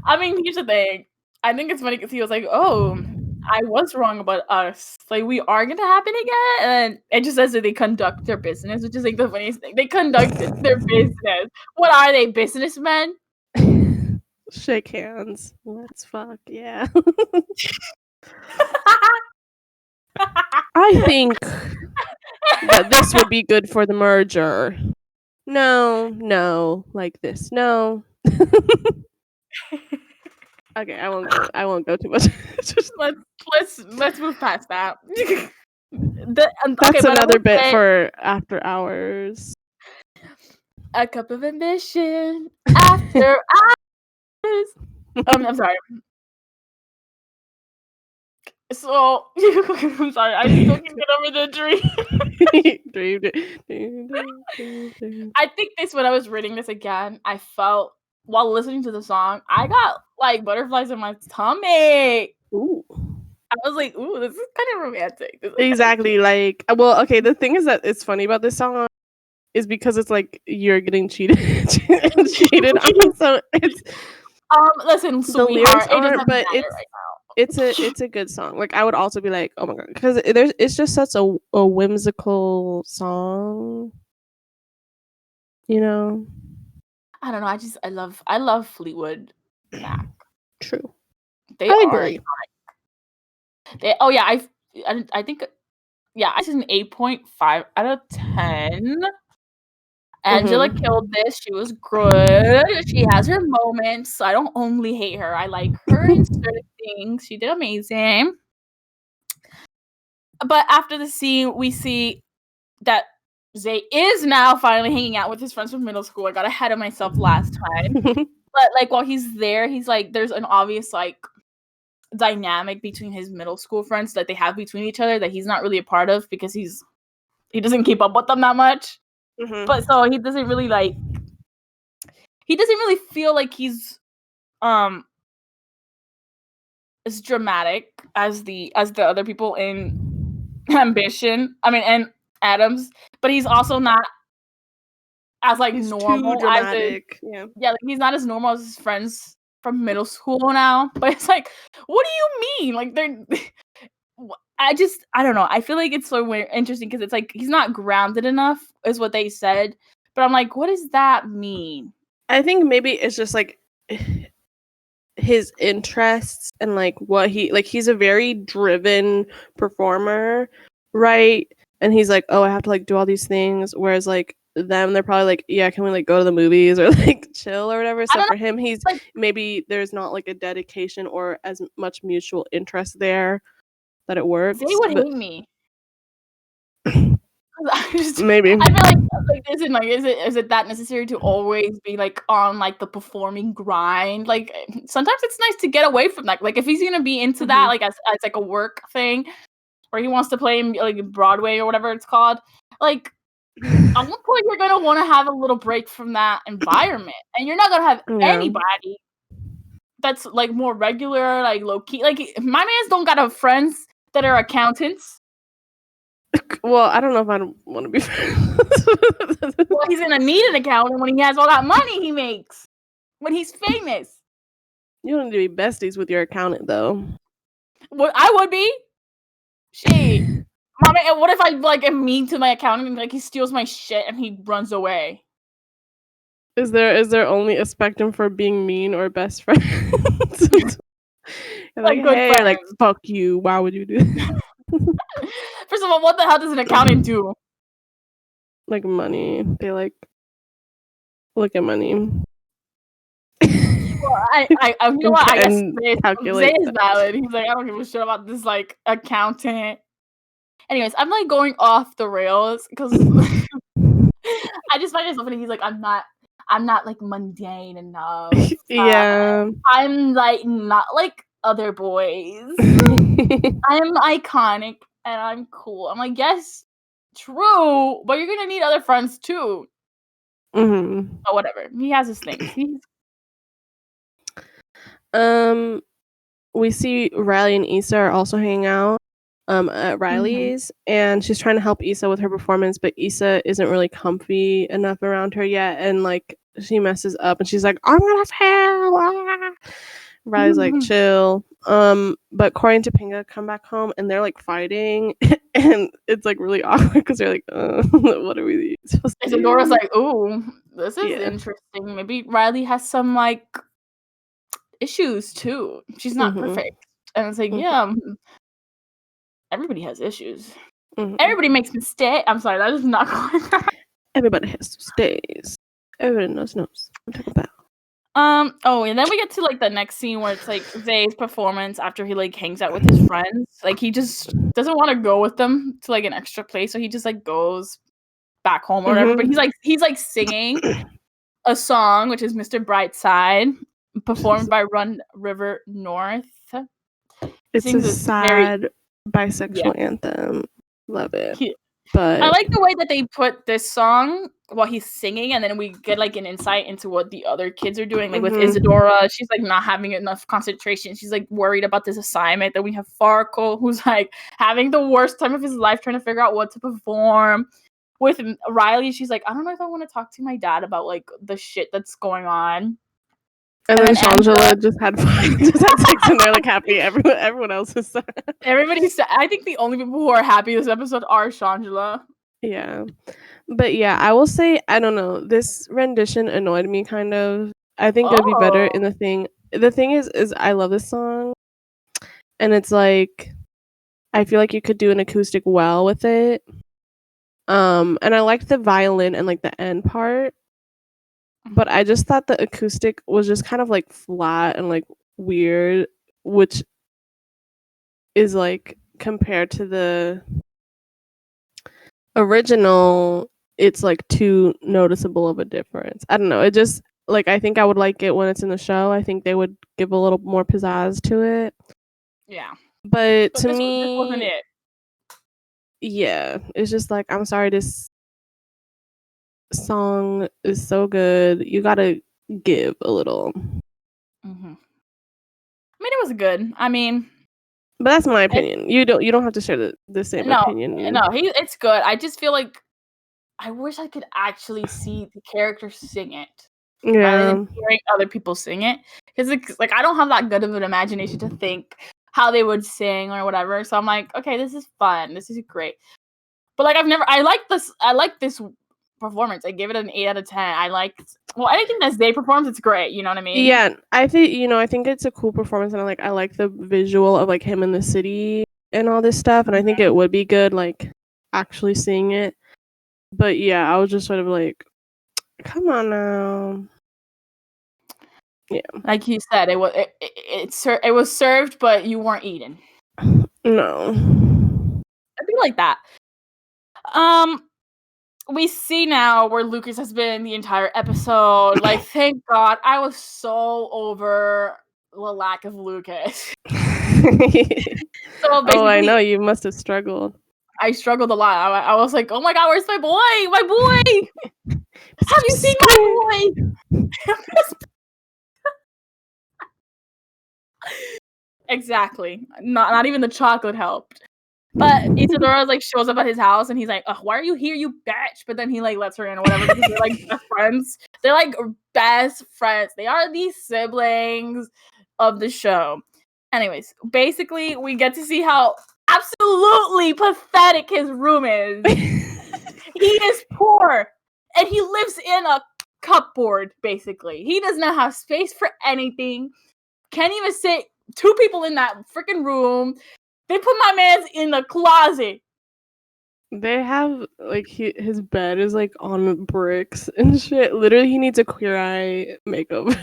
I mean, here's the thing. I think it's funny because he was like, "Oh, I was wrong about us. Like, we are gonna happen again." And it just says that they conduct their business, which is like the funniest thing. They conduct their business. What are they, businessmen? Shake hands. Let's fuck. Yeah. I think that this would be good for the merger. No, like this. No. Okay, I won't go too much. Just let's move past that. That's another bit for after hours. A cup of ambition after hours. I'm sorry. So I'm sorry, I still can't get over the dream. I think when I was reading this again, I felt while listening to the song, I got like butterflies in my tummy. Ooh. I was like, ooh, this is kind of romantic. Exactly. Like, well, okay, the thing is that it's funny about this song is because it's like you're getting cheated on. So it's listen, the lyrics aren't, but it's a good song. Like I would also be like, oh my god, because it's just such a whimsical song. You know. I don't know. I love Fleetwood Mac. True. I agree. I think it's an 8.5 out of 10. Angela killed this. She was good. She has her moments. So I don't only hate her. I like her in certain things. She did amazing. But after the scene, we see that Zay is now finally hanging out with his friends from middle school. I got ahead of myself last time. But like while he's there, he's like, there's an obvious like dynamic between his middle school friends that they have between each other that he's not really a part of because he doesn't keep up with them that much. Mm-hmm. But so he doesn't really feel like he's as dramatic as the other people in Ambition. I mean, and Adams, but he's also not as like He's normal too dramatic. like, he's not as normal as his friends from middle school now. But it's like, what do you mean? Like they're I don't know. I feel like it's so interesting because it's like he's not grounded enough, is what they said. But I'm like, what does that mean? I think maybe it's just like his interests and like what he's a very driven performer, right? And he's like, oh, I have to like do all these things, whereas like them, they're probably like, yeah, can we like go to the movies or like chill or whatever. So for him, he's like, maybe there's not like a dedication or as much mutual interest there that it works. They would hate me. Maybe I feel like is it that necessary to always be like on like the performing grind? Like sometimes it's nice to get away from that. Like if he's gonna be into that like as like a work thing, or he wants to play like Broadway or whatever it's called, like at one point you're gonna want to have a little break from that environment, and you're not gonna have anybody that's like more regular, like low key. Like my mans don't got friends that are accountants. Well, I don't know if I want to be friends. Well, he's gonna need an accountant when he has all that money he makes. When he's famous. You don't need to be besties with your accountant, though. Well, I would be. Shit. Mommy, and what if I like am mean to my accountant and like he steals my shit and he runs away? Is there only a spectrum for being mean or best friends? like hey, friends. Like fuck you. Why would you do that? First of all, what the hell does an accountant do? Like money. They like look at money. Well, I you know what? I guess Zay is valid. He's like, I don't give a shit about this like accountant. Anyways, I'm like going off the rails because I just find it so funny. He's like, I'm not like mundane enough. Yeah. I'm like not like other boys. I'm iconic and I'm cool. I'm like, yes, true, but you're gonna need other friends too. Mm-hmm. But whatever. He has his things. We see Riley and Issa are also hanging out at Riley's, and she's trying to help Issa with her performance, but Issa isn't really comfy enough around her yet, and like she messes up and she's like, I'm gonna fail. Ah. Riley's like, chill. But Corey and Topanga come back home and they're like fighting and it's like really awkward because they're like, what are we supposed to do? Dora's like, ooh, this is interesting. Maybe Riley has some like issues too. She's not perfect. And it's like, yeah, everybody has issues. Everybody makes mistakes. I'm sorry, that is not going on. Everybody has mistakes. Everybody knows. I'm talking about. Oh, and then we get to like the next scene where it's like Zay's performance after he like hangs out with his friends. Like he just doesn't want to go with them to like an extra place, so he just like goes back home or whatever. But he's like singing a song, which is Mr. Brightside, performed by Run River North. It's a sad bisexual anthem. Love it. But I like the way that they put this song while he's singing, and then we get like an insight into what the other kids are doing. Like with Isadora, she's like not having enough concentration. She's like worried about this assignment. Then we have Farkle, who's like having the worst time of his life trying to figure out what to perform. With Riley, she's like, I don't know if I want to talk to my dad about like the shit that's going on. And then Shangela just had sex and they're like happy. Everyone else is sad. Everybody's sad. I think the only people who are happy this episode are Shangela. Yeah. But yeah, I will say, I don't know. This rendition annoyed me kind of. I think it'd be better in the thing. The thing is I love this song. And it's like, I feel like you could do an acoustic well with it. And I liked the violin and like the end part. But I just thought the acoustic was just kind of like flat and like weird, which is like compared to the original, it's like too noticeable of a difference. I don't know. It just like, I think I would like it when it's in the show. I think they would give a little more pizzazz to it. Yeah. But to this wasn't me, it. yeah, it's just like, I'm sorry, this song is so good. You gotta give a little. Mm-hmm. I mean, it was good. I mean, But that's my opinion. You don't have to share the same opinion. It's good. I just feel like I wish I could actually see the characters sing it rather than hearing other people sing it. Because it's like I don't have that good of an imagination to think how they would sing or whatever. So I'm like, okay, this is fun. This is great. But like I like this performance. I give it an 8 out of 10. Anything that they performs, it's great. You know what I mean? Yeah, I think it's a cool performance, and I like the visual of like him in the city and all this stuff, and I think it would be good like actually seeing it. But yeah, I was just sort of like, come on now. Yeah. Like you said, it was served, but you weren't eating. No. I'd be like that. We see now where Lucas has been the entire episode. Like, thank God. I was so over the lack of Lucas. So oh, I know you must have struggled. I struggled a lot. I was like, oh my God, where's my boy? My boy! Have you seen my boy? Exactly. Not even the chocolate helped. But Isadora like shows up at his house and he's like, why are you here, you bitch? But then he like lets her in or whatever because they're like best friends. They're like best friends. They are these siblings of the show. Anyways, basically we get to see how absolutely pathetic his room is. He is poor and he lives in a cupboard, basically. He does not have space for anything. Can't even sit 2 people in that freaking room. They put my man's in the closet. They have like his bed is like on bricks and shit. Literally, he needs a Queer Eye makeover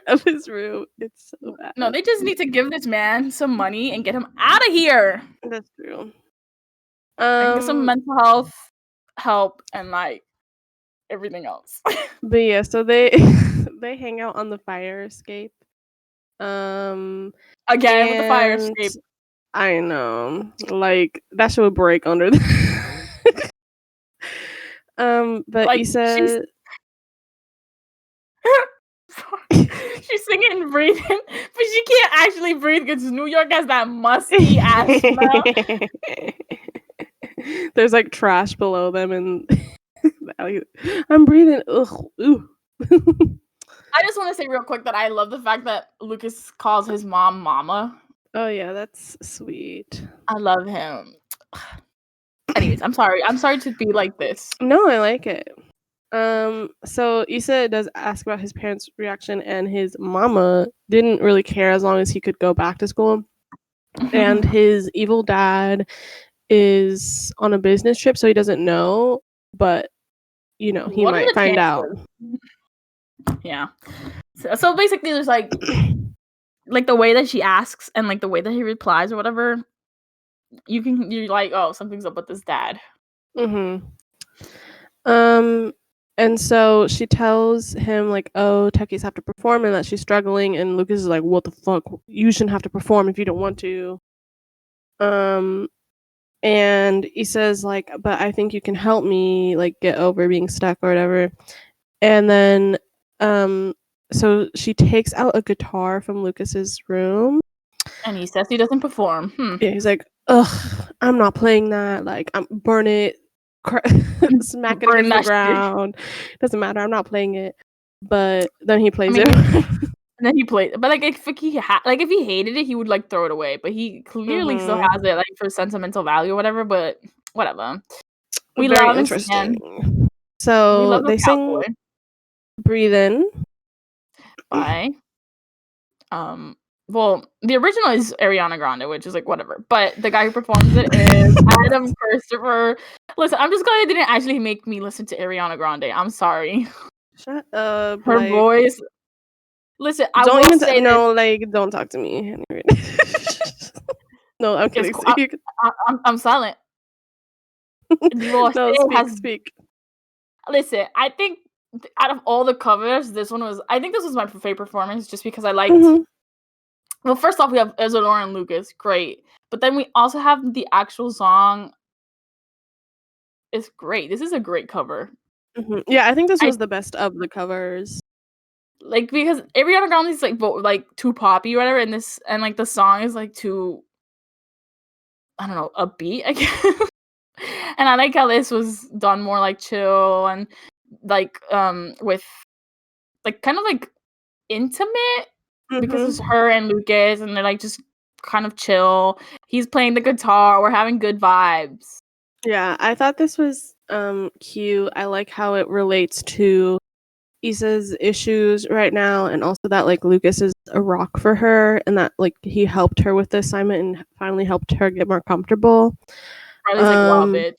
of his room. It's so bad. No, they just need to give this man some money and get him out of here. That's true. Get some mental health help and like everything else. But yeah, so they they hang out on the fire escape. Again with the fire escape. I know, like that shit would break under the. But like, Issa. She's singing and breathing, but she can't actually breathe because New York has that musty ass smell. There's like trash below them, and I'm breathing. Ugh. Ooh. I just want to say real quick that I love the fact that Lucas calls his mom Mama. Oh yeah, that's sweet. I love him. Anyways, I'm sorry. I'm sorry to be like this. No, I like it. So Issa does ask about his parents' reaction, and his mama didn't really care as long as he could go back to school. And his evil dad is on a business trip, so he doesn't know, but he might find out. Yeah. So basically, there's like the way that she asks and like the way that he replies or whatever. You're like, oh, something's up with this dad. And so she tells him like, oh, techies have to perform and that she's struggling, and Lucas is like, what the fuck? You shouldn't have to perform if you don't want to. And he says like, but I think you can help me like get over being stuck or whatever. And then so she takes out a guitar from Lucas's room. And he says he doesn't perform. Yeah, he's like, ugh, I'm not playing that. Like, I'm burn it, smack it into the ground. Doesn't matter. I'm not playing it. But then he plays it. And then he played. But like, if he hated it, he would like throw it away. But he clearly still has it like for sentimental value or whatever. But whatever. We love him. So they sing "Breathe In" by well, the original is Ariana Grande, which is like whatever. But the guy who performs it is Adam Christopher. Listen, I'm just glad it didn't actually make me listen to Ariana Grande. I'm sorry. Shut up. Her voice. Listen, I don't will even say no, like, don't talk to me. No, I'm kidding. I'm silent. No, speak. Listen, I think out of all the covers, I think this was my favorite performance, just because I liked Well, first off, we have Isadora and Lucas. Great. But then we also have the actual song. It's great. This is a great cover. Yeah, I think this I was the best of the covers. like because Ariana Grande is like too poppy or whatever, and the song is like too, I don't know, upbeat, I guess. And I like how this was done more like chill and like with like kind of like intimate because it's her and Lucas and they're like just kind of chill. He's playing the guitar. We're having good vibes. Yeah, I thought this was cute. I like how it relates to Issa's issues right now, and also that like Lucas is a rock for her, and that like he helped her with the assignment and finally helped her get more comfortable. Riley's like, wow, bitch.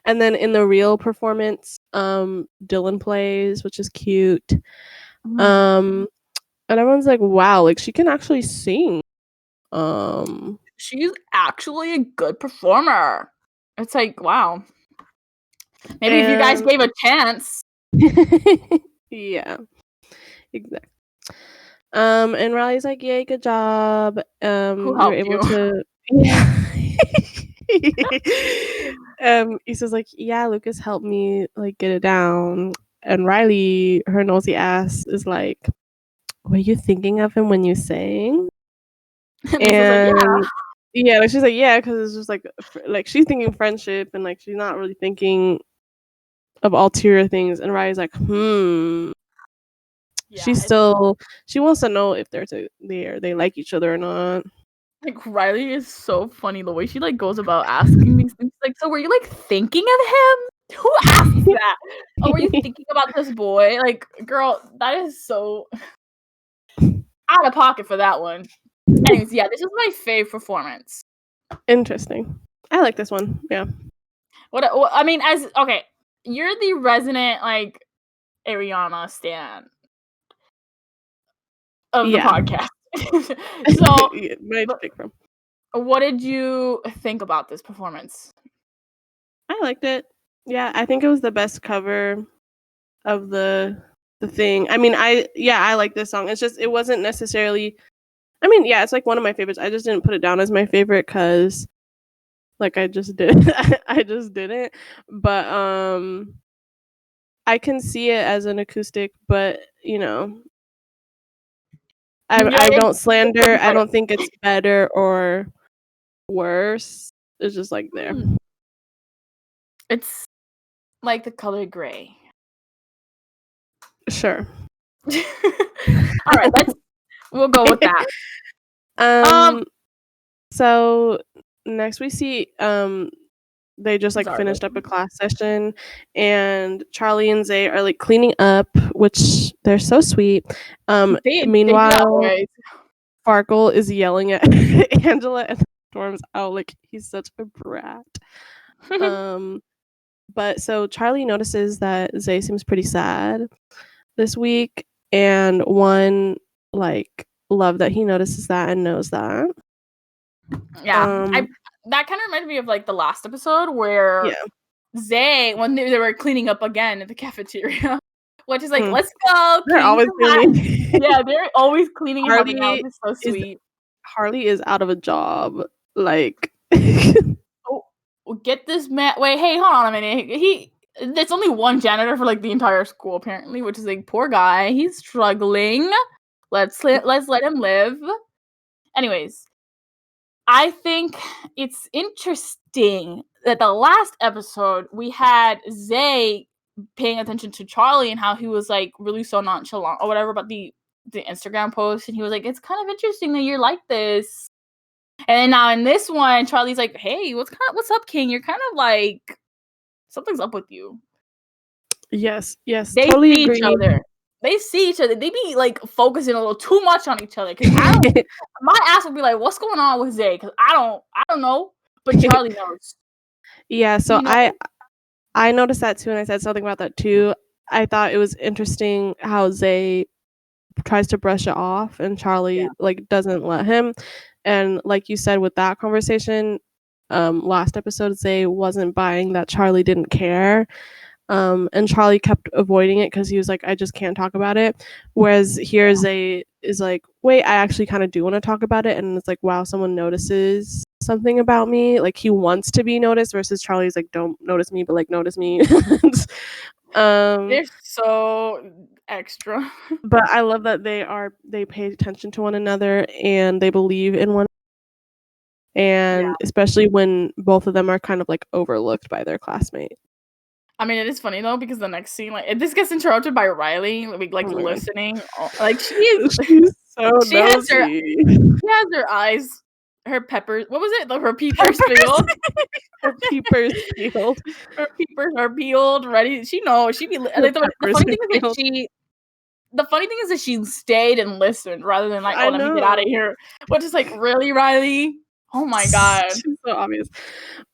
And then in the real performance, Dylan plays, which is cute. And everyone's like, wow, like she can actually sing. She's actually a good performer. It's like, wow. Maybe if you guys gave a chance. Yeah, exactly. And Riley's like, yay, good job. Who You're helped able you? to yeah. Issa's like, yeah, Lucas helped me like get it down. And Riley, her nosy ass, is like, were you thinking of him when you sang? And Issa's like, yeah. Yeah, like she's like, yeah, because it's just like she's thinking friendship and like she's not really thinking of ulterior things. And Riley's like, Yeah, she wants to know if they like each other or not. like Riley is so funny the way she like goes about asking these things. Like, so were you like thinking of him? Who asked that? Oh, were you thinking about this boy? Like, girl, that is so out of pocket for that one. Anyways, yeah, this is my fave performance. Interesting. I like this one. Yeah. What I mean, okay, you're the resident like Ariana stan of the podcast. So, yeah, where did you pick from? What did you think about this performance? I liked it. Yeah, I think it was the best cover of the thing. I mean, I like this song. It's just it wasn't necessarily. I mean, yeah, it's like one of my favorites. I just didn't put it down as my favorite because, like, I just did. I just didn't. But I can see it as an acoustic, but you know, I don't slander. I don't think it's better or worse. It's just like there. It's like the color gray. Sure. All right, we'll go with that. So next we see they just like finished up a class session and Charlie and Zay are like cleaning up, which they're so sweet. Meanwhile, Farkle is yelling at Angela and storms out like he's such a brat. But so Charlie notices that Zay seems pretty sad this week, and one like love that he notices that and knows that. Yeah, that kind of reminded me of like the last episode where Zay, when they were cleaning up again at the cafeteria, which is like, let's go. They're always cleaning. Yeah, they're always cleaning and helping out. It's so sweet. Harley is out of a job. Like, get this man. Wait, hey, hold on a minute. There's only one janitor for like the entire school apparently, which is like poor guy. He's struggling. Let's let him live. Anyways, I think it's interesting that the last episode we had Zay paying attention to Charlie and how he was like really so nonchalant or whatever about the Instagram post, and he was like, it's kind of interesting that you're like this. And then now in this one, Charlie's like, hey, what's up, King? You're kind of like something's up with you. Yes, they totally see agree. each other. They see each other. They be like focusing a little too much on each other. Cause my ass would be like, "What's going on with Zay?" Because I don't know. But Charlie knows. Yeah. So I noticed that too, and I said something about that too. I thought it was interesting how Zay tries to brush it off, and Charlie like doesn't let him. And like you said with that conversation, last episode, Zay wasn't buying that Charlie didn't care. And Charlie kept avoiding it because he was like, I just can't talk about it. Whereas here Zay is like, wait, I actually kind of do want to talk about it. And it's like, wow, someone notices something about me. Like he wants to be noticed versus Charlie's like, don't notice me, but like notice me. They're so extra. But I love that they pay attention to one another and they believe in one. And especially when both of them are kind of like overlooked by their classmate. I mean, it is funny though because the next scene, like, this gets interrupted by Riley, like Oh listening. Like she's so she has her eyes, her peppers. What was it? Her peepers peeled. Her peepers peeled. Her peepers are peeled. Ready? She knows. She be. Like, the funny thing is that the funny thing is that she stayed and listened rather than like, let me get out of here. Which is like, really, Riley? Oh my god. She's so obvious.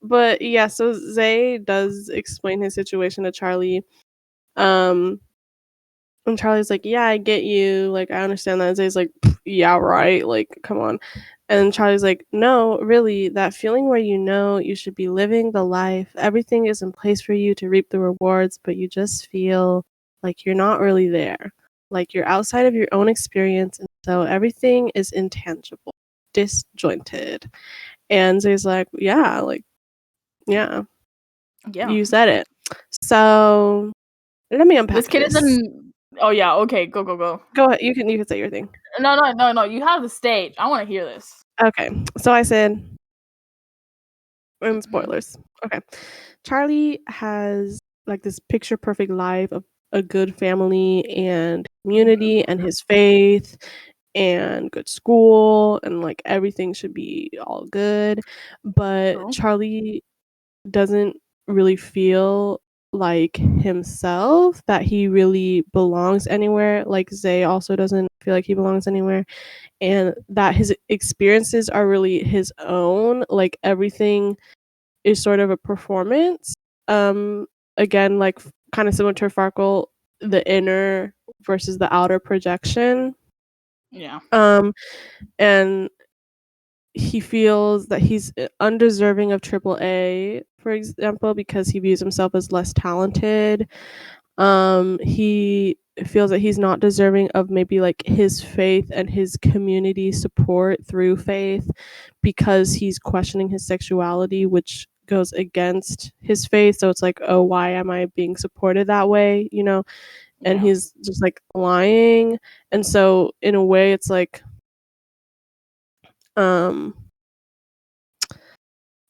But yeah, so Zay does explain his situation to Charlie. And Charlie's like, yeah, I get you. Like, I understand that. And Zay's like, yeah, right. Like, come on. And Charlie's like, no, really, that feeling where you know you should be living the life. Everything is in place for you to reap the rewards, but you just feel like you're not really there. Like you're outside of your own experience. And so everything is intangible, disjointed. And Zay's like, yeah, you said it. So let me unpack this. Kid isn't. Oh yeah, okay, go. Go ahead. You can say your thing. No. You have the stage. I want to hear this. Okay, so I said, and spoilers. Okay, Charlie has like this picture perfect life of a good family and community and his faith and good school and like everything should be all good, but Charlie doesn't really feel like himself, that he really belongs anywhere. Like Zay also doesn't feel like he belongs anywhere, and that his experiences are really his own. Like everything is sort of a performance. Again, like kind of similar to Farkle, the inner versus the outer projection. Yeah. And he feels that he's undeserving of AAA, for example, because he views himself as less talented. He feels that he's not deserving of maybe like his faith and his community support through faith because he's questioning his sexuality, which goes against his faith. So it's like, oh, why am I being supported that way? You know? And he's just like lying. And so in a way it's like,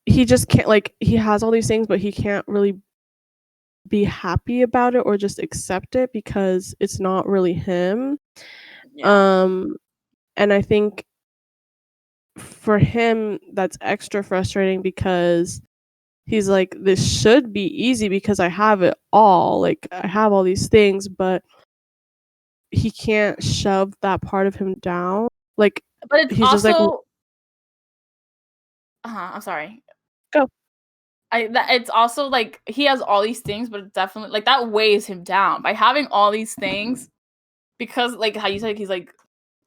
he just can't, like, he has all these things, but he can't really be happy about it or just accept it because it's not really him. And I think for him that's extra frustrating because he's like, this should be easy because I have it all, like I have all these things, but he can't shove that part of him down. Like, but it's he's also just like, I'm sorry. Go. It's also like he has all these things, but it's definitely like that weighs him down by having all these things, because like how you said, he's like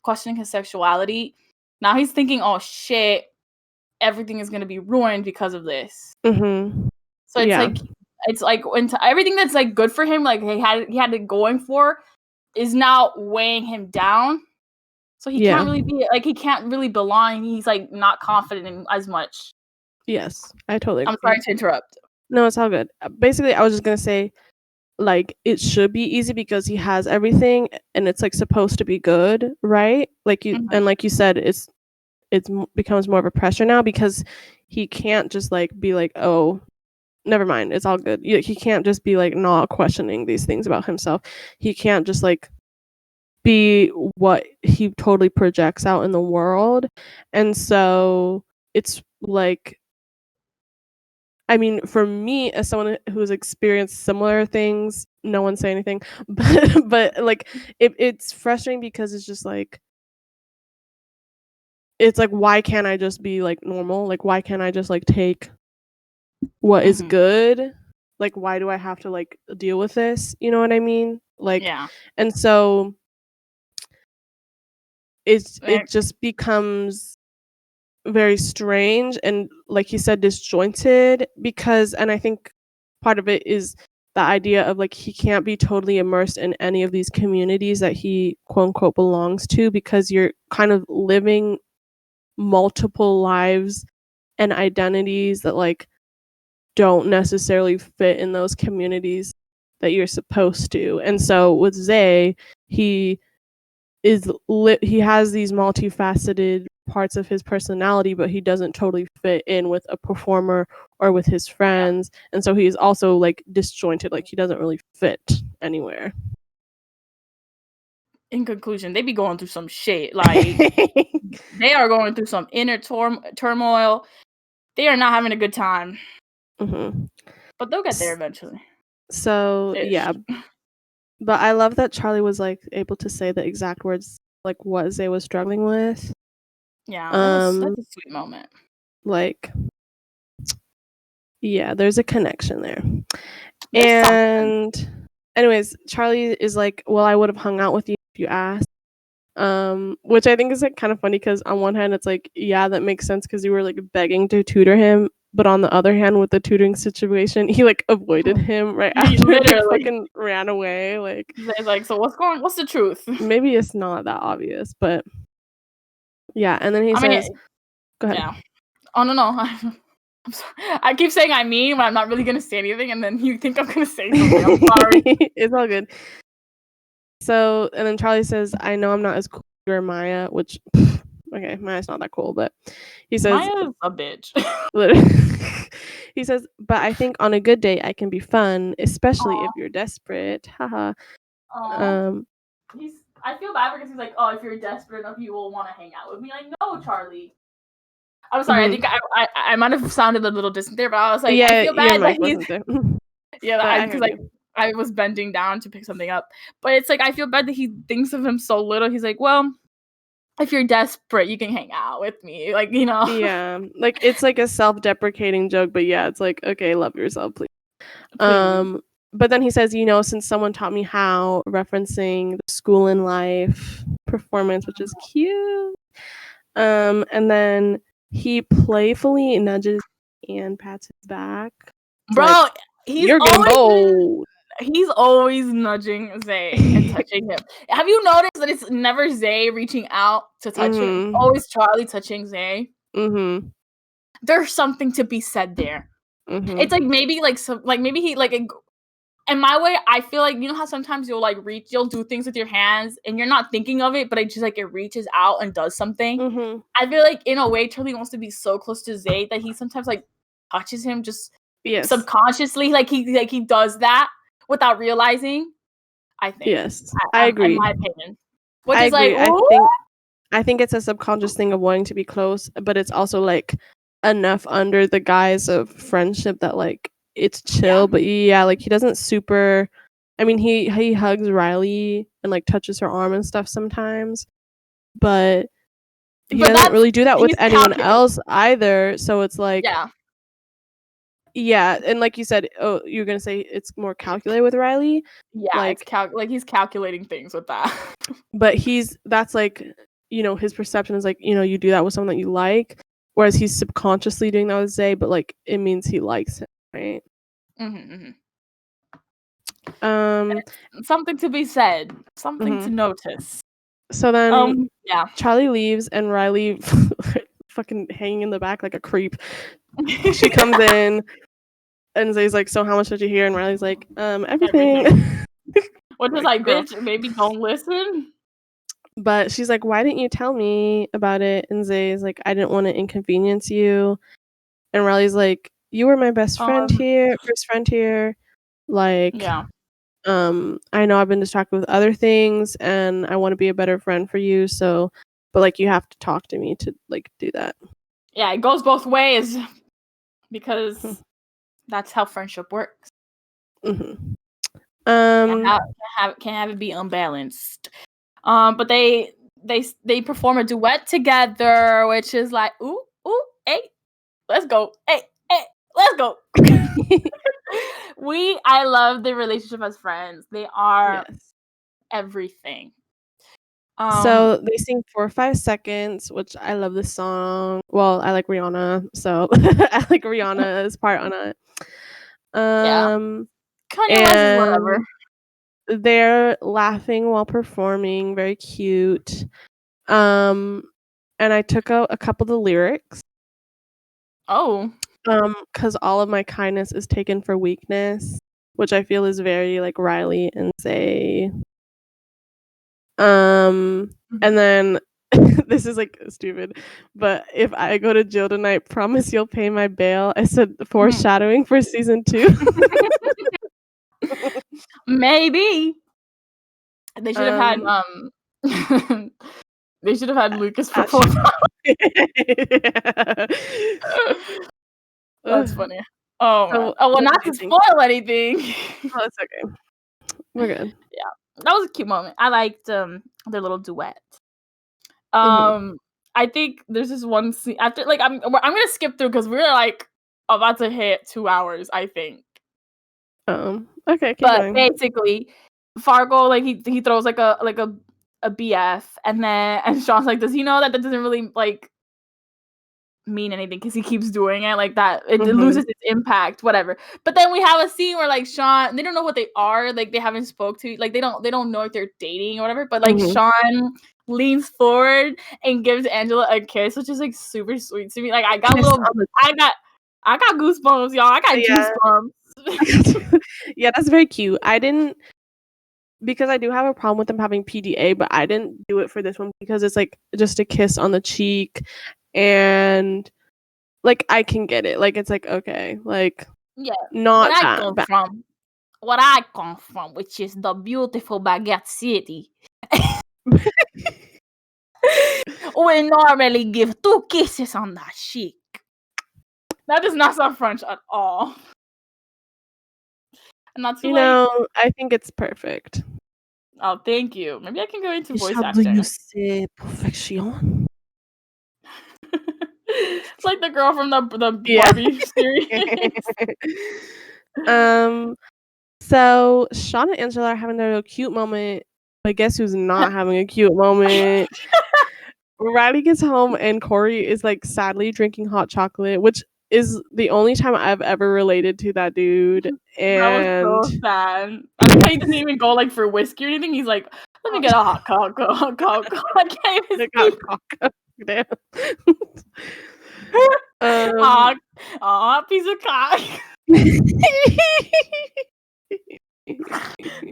questioning his sexuality. Now he's thinking, oh shit, everything is gonna be ruined because of this. So it's like when everything that's like good for him, like he had it going for, is now weighing him down. So he can't really be like, he can't really belong. He's like not confident in as much. Yes, I totally agree. I'm sorry to interrupt. No, it's all good. Basically, I was just gonna say, like, it should be easy because he has everything and it's like supposed to be good, right? Like you and like you said, it's becomes more of a pressure now because he can't just like be like, oh, never mind, it's all good. He can't just be like not questioning these things about himself. He can't just like be what he totally projects out in the world. And so it's like, I mean, for me, as someone who's experienced similar things, no one say anything, but like it's frustrating because it's just like, it's like, why can't I just be like normal? Like, why can't I just like take what is good? Like, why do I have to like deal with this? You know what I mean? Like, and so it just becomes very strange and, like you said, disjointed because, and I think part of it is the idea of like he can't be totally immersed in any of these communities that he quote unquote belongs to, because you're kind of living multiple lives and identities that like don't necessarily fit in those communities that you're supposed to. And so with Zay, he he has these multifaceted parts of his personality, but he doesn't totally fit in with a performer or with his friends. And so he's also like disjointed, like he doesn't really fit anywhere. In conclusion, they be going through some shit. Like they are going through some inner turmoil. They are not having a good time. Mm-hmm. But they'll get there eventually. So yeah, but I love that Charlie was like able to say the exact words like what Zay was struggling with. Yeah, that's a sweet moment. Like, yeah, there's a connection there. And anyways, Charlie is like, well, I would have hung out with you if you asked. Which I think is like kind of funny, because on one hand it's like, yeah, that makes sense because you were like begging to tutor him, but on the other hand, with the tutoring situation, he like avoided him right after. He literally fucking ran away. Like, it's like, so what's the truth? Maybe it's not that obvious, but yeah. And then he says, go ahead. Yeah. Oh no. I'm sorry. I keep saying I mean, but I'm not really gonna say anything, and then you think I'm gonna say something. I'm sorry. It's all good. So, and then Charlie says, I know I'm not as cool as you or Maya, which, okay, Maya's not that cool, but he says, Maya's a bitch. He says, but I think on a good day I can be fun, especially if you're desperate. Haha. I feel bad because he's like, oh, if you're desperate enough, you will want to hang out with me. Like, no, Charlie. I'm sorry. Mm-hmm. I think I might have sounded a little distant there, but I was like, I feel bad that he's because I was bending down to pick something up, but it's like I feel bad that he thinks of him so little. He's like, well, if you're desperate, you can hang out with me, like, you know. Yeah, like it's like a self-deprecating joke, but yeah, it's like, okay, love yourself, please. But then he says, you know, since someone taught me how, referencing the school and life performance, which is cute. And then he playfully nudges and pats his back. Bro, like, you're getting bold. He's always nudging Zay and touching him. Have you noticed that it's never Zay reaching out to touch him? It's always Charlie touching Zay. Mm-hmm. There's something to be said there. Mm-hmm. It's like maybe maybe he like. In my way, I feel like, you know how sometimes you'll do things with your hands and you're not thinking of it, but it just like it reaches out and does something. Mm-hmm. I feel like in a way, Charlie wants to be so close to Zay that he sometimes like touches him just subconsciously, like he does that without realizing. I think. Yes, I agree. In my opinion, which is like, I think it's a subconscious thing of wanting to be close, but it's also like enough under the guise of friendship that like it's chill. But yeah, like he doesn't super. I mean, he hugs Riley and like touches her arm and stuff sometimes, but he doesn't really do that with anyone else either. So it's like, yeah, and like you said, oh, you're gonna say it's more calculated with Riley. Yeah, like it's he's calculating things with that. But that's like, you know, his perception is like, you know, you do that with someone that you like, whereas he's subconsciously doing that with Zay, but like it means he likes him, right? Mm-hmm. Something to be said, something to notice. So then, Charlie leaves and Riley fucking hanging in the back like a creep. She comes in and Zay's like, so how much did you hear? And Riley's like, everything. What was like, bitch, maybe don't listen. But she's like, why didn't you tell me about it? And Zay's like, I didn't want to inconvenience you. And Riley's like, you were my first friend here. Like, I know I've been distracted with other things and I want to be a better friend for you. So, but like, you have to talk to me to like do that. Yeah, it goes both ways because that's how friendship works. Mm-hmm. Can't have it be unbalanced. But they perform a duet together, which is like, ooh, hey, let's go, hey, let's go. I love the relationship as friends. They are everything. So they sing 4 or 5 seconds, which I love this song. Well, I like Rihanna, so I like Rihanna's part on it. Kanye West is whatever. They're laughing while performing, very cute. And I took out a couple of the lyrics. Oh. Because all of my kindness is taken for weakness, which I feel is very like Riley and Zay. And then this is like stupid, but if I go to jail tonight, promise you'll pay my bail. I said foreshadowing for season 2. Maybe they should have had they should have had Lucas for profile. That's funny. Oh, man. Oh, well, not to spoil anything. Oh, it's okay. We're good. Yeah, that was a cute moment. I liked their little duet. I think there's this one scene after, like, I'm gonna skip through because we're like about to hit 2 hours, I think. Okay, keep but going. Basically, Fargo, like, he throws like a BF, and Sean's like, does he know that doesn't really like mean anything because he keeps doing it like that, it loses its impact, whatever. But then we have a scene where like Sean, they don't know what they are, like they haven't spoke to, like they don't know if they're dating or whatever, but like Sean leans forward and gives Angela a kiss, which is like super sweet to me. Like I got goosebumps, y'all. I got goosebumps. Yeah, that's very cute. Because I do have a problem with them having PDA, but I didn't do it for this one because it's like just a kiss on the cheek, and like I can get it. Like it's like okay, like not what I come from, which is the beautiful Baguette City. We normally give 2 kisses on that cheek. That does not sound French at all. And that's I think it's perfect. Oh, thank you. Maybe I can go into voice acting. How do you say perfection? It's like the girl from the Barbie series. So Sean and Angela are having their little cute moment. But guess who's not having a cute moment? Riley gets home and Corey is like sadly drinking hot chocolate, which is the only time I've ever related to that dude. And that was so sad. I like how he didn't even go like for whiskey or anything. He's like, let me get a hot cocoa. I can't even Damn. Piece of cock.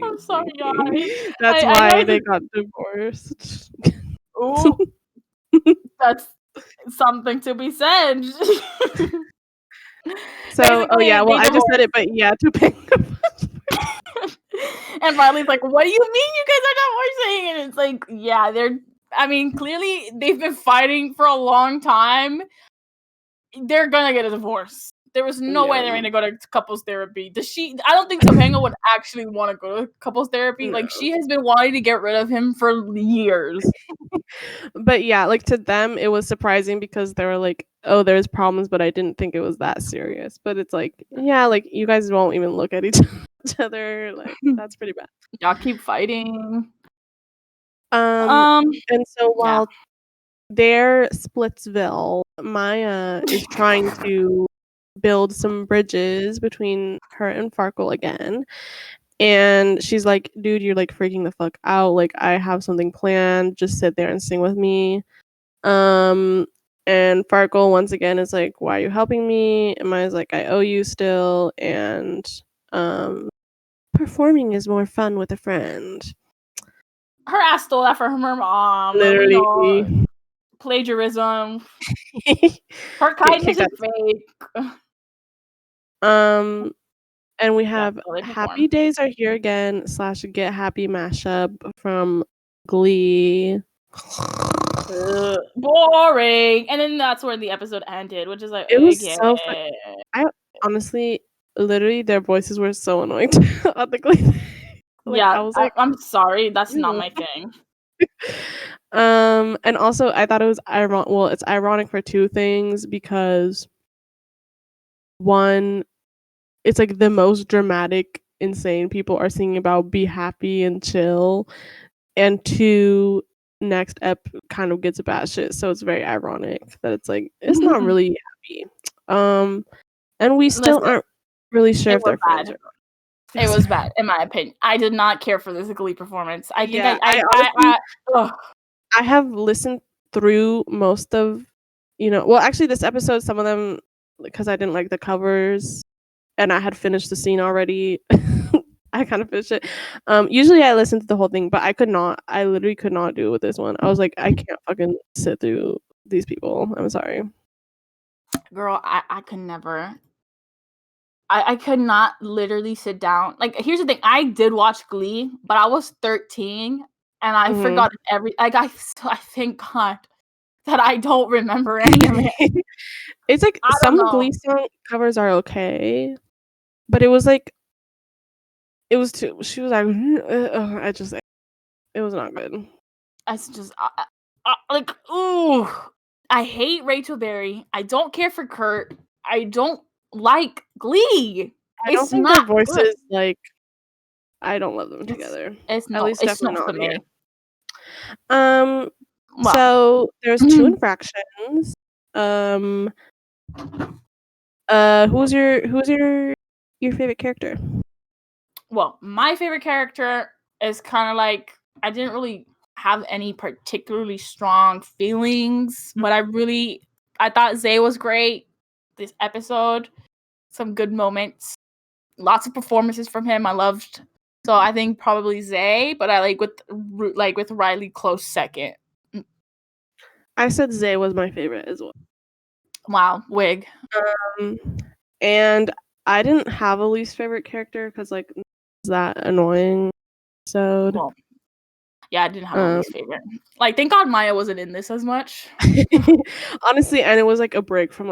I'm sorry, guys. That's why they got divorced. Ooh, that's something to be said. So, I just said it, but yeah, to pay. And Riley's like, what do you mean you guys are divorcing? And it's like, yeah, clearly they've been fighting for a long time. They're gonna get a divorce. There was no way they're gonna go to couples therapy. I don't think Topanga would actually want to go to couples therapy. No. Like, she has been wanting to get rid of him for years. But yeah, like to them, it was surprising because they were like, oh, there's problems, but I didn't think it was that serious. But it's like, yeah, like you guys won't even look at each other. Like, that's pretty bad. Y'all keep fighting. And so while they're Splitsville, Maya is trying to build some bridges between her and Farkle again. And she's like, dude, you're like freaking the fuck out. Like, I have something planned. Just sit there and sing with me. And Farkle once again is like, why are you helping me? And Maya's like, I owe you still. And performing is more fun with a friend. Her ass stole that from her mom. Literally. Plagiarism. Her kindness is fake. And we have Happy Days Are Here Again / Get Happy mashup from Glee. Boring. And then that's where the episode ended, which is like, it was so funny. I honestly, literally, their voices were so annoying on the Glee. Like, yeah, I was like, I'm sorry, that's not my thing. And also I thought it was ironic. Well, it's ironic for 2 things, because one, it's like the most dramatic, insane people are singing about be happy and chill, and 2, next ep kind of gets a bad shit, so it's very ironic that it's like it's not really happy. And we still aren't really sure if they're friends or not. It was bad, in my opinion. I did not care for this Glee performance. I think Yeah, I honestly I have listened through most of, well, actually this episode, some of them, because I didn't like the covers and I had finished the scene already. I kind of finished it. Usually I listen to the whole thing, but I literally could not do it with this one. I was like, I can't fucking sit through these people. I'm sorry. Girl, I could never. I could not literally sit down. Like, here's the thing. I did watch Glee, but I was 13 and I forgot I thank God that I don't remember any of it. It's like I don't some know. Glee song covers are okay, but it was too. She was like, it was not good. It's just like, ooh. I hate Rachel Berry. I don't care for Kurt. I don't like Glee. I don't think their voices good. I don't love them together. It's at least definitely not for me. Well, so there's 2 infractions. Who's your favorite character? Well, my favorite character is kind of like, I didn't really have any particularly strong feelings, but I thought Zay was great this episode. Some good moments. Lots of performances from him. I loved. So I think probably Zay, but I with Riley close second. I said Zay was my favorite as well. Wow, wig. And I didn't have a least favorite character because it's that annoying episode. Well, yeah, I didn't have a least favorite. Like, thank God Maya wasn't in this as much. Honestly, and it was like a break from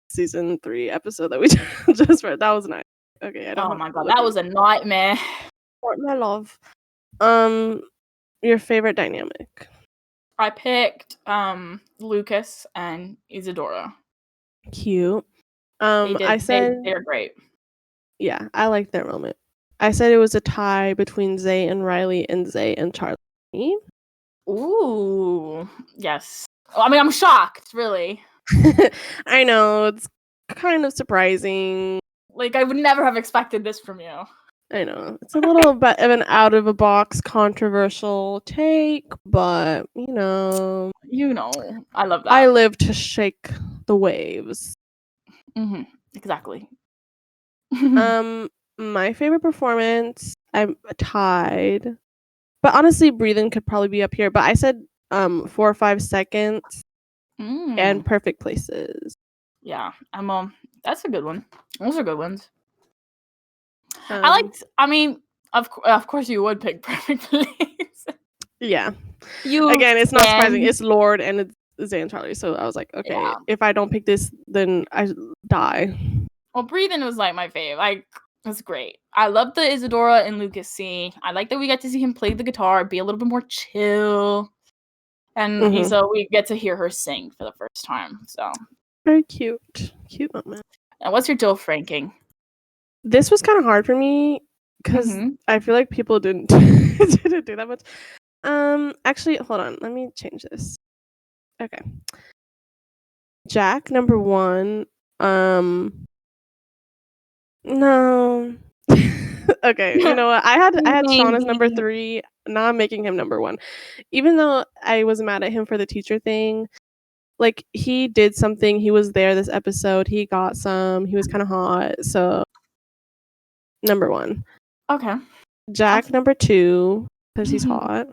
season 3 episode that we just read. That was nice. Okay, oh my God, that was a nightmare. My love. Your favorite dynamic? I picked Lucas and Isadora. Cute. I said they're great. Yeah, I like their moment. I said it was a tie between Zay and Riley and Zay and Charlie. Ooh, yes. I mean, I'm shocked, really. I know, it's kind of surprising. Like, I would never have expected this from you. I know. It's a little bit of an out-of-the-box controversial take, but, I love that. I live to shake the waves. Mm-hmm. Exactly. My favorite performance, I'm tied. But honestly, Breathing could probably be up here. But I said 4 or 5 seconds and Perfect Places. Yeah, that's a good one. Those are good ones. Of course you would pick Perfect Place. Yeah. Again, it's not surprising. It's Lord and it's Zay and Charlie. So I was like, okay, if I don't pick this, then I die. Well, Breathing was like my fave. Like, it's great. I love the Isadora and Lucas scene. I like that we get to see him play the guitar, be a little bit more chill. And so we get to hear her sing for the first time. So very cute. Cute moment. And what's your DILF ranking? This was kind of hard for me because I feel like people didn't do that much. Actually, hold on. Let me change this. Okay. Jack, number 1. No. Okay, you know what? I had Sean as number 3. Now I'm making him number 1. Even though I was mad at him for the teacher thing, like, he did something. He was there this episode. He got some. He was kind of hot. So, number 1. Okay. Jack, number 2, because he's hot.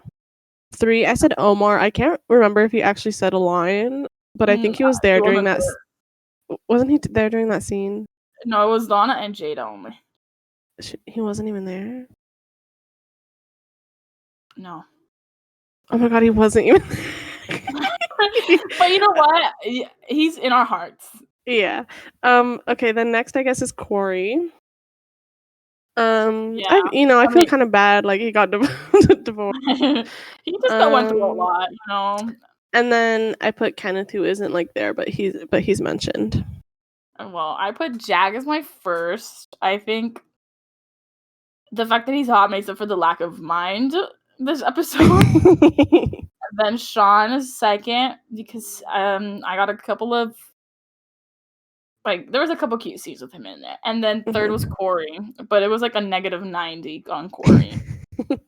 3, I said Omar. I can't remember if he actually said a line, but I think he was there during that. Wasn't he there during that scene? No, it was Donna and Jada only. He wasn't even there? No. Oh my God, he wasn't even there. But you know what? He's in our hearts. Yeah. Okay, then next I guess is Corey. I feel kind of bad. Like, he got divorced. He just went through a lot, And then I put Kenneth, who isn't there, but he's mentioned. Well, I put Jag as my first. I think the fact that he's hot makes up for the lack of mind this episode. And then Sean is second because I got a couple of Like, there was a couple cute scenes with him in there. And then third was Corey, but it was like a -90 on Corey. It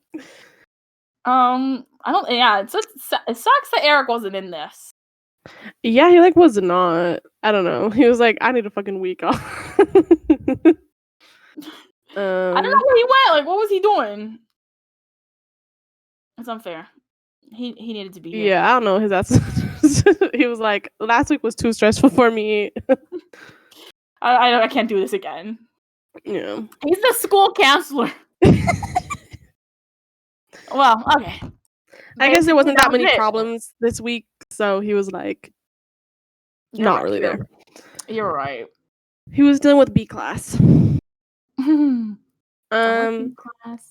sucks that Eric wasn't in this. Yeah, he like was not. I don't know. He was like, I need a fucking week off. I don't know where he went. Like, what was he doing? It's unfair. He needed to be here. Yeah, I don't know. He was like, last week was too stressful for me. I can't do this again. Yeah. He's the school counselor. Well, okay. I guess there wasn't that many problems this week, so he was like, not really there. You're right. He was dealing with B class.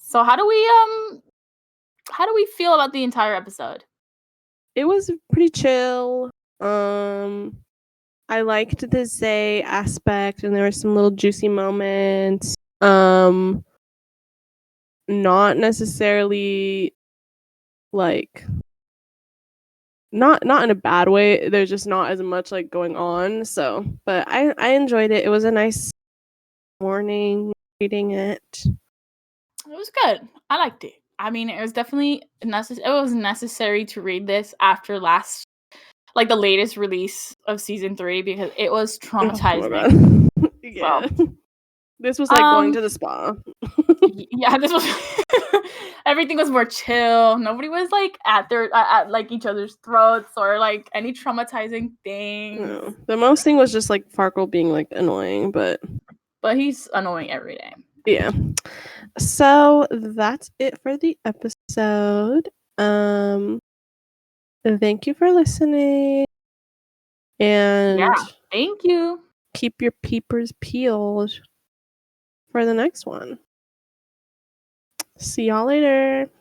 So how do we feel about the entire episode? It was pretty chill. I liked the Zay aspect, and there were some little juicy moments. Not necessarily like not in a bad way. There's just not as much like going on. So, but I enjoyed it. It was a nice morning reading it. It was good. I liked it. I mean, it was definitely necessary. It was necessary to read this after the latest release of season 3 because it was traumatizing. Oh yeah. So. This was like going to the spa. Yeah, this was everything was more chill. Nobody was like at like each other's throats or like any traumatizing things. No. The most thing was just like Farkle being like annoying, but he's annoying every day. Yeah. So that's it for the episode. Thank you for listening. And yeah, thank you. Keep your peepers peeled for the next one. See y'all later.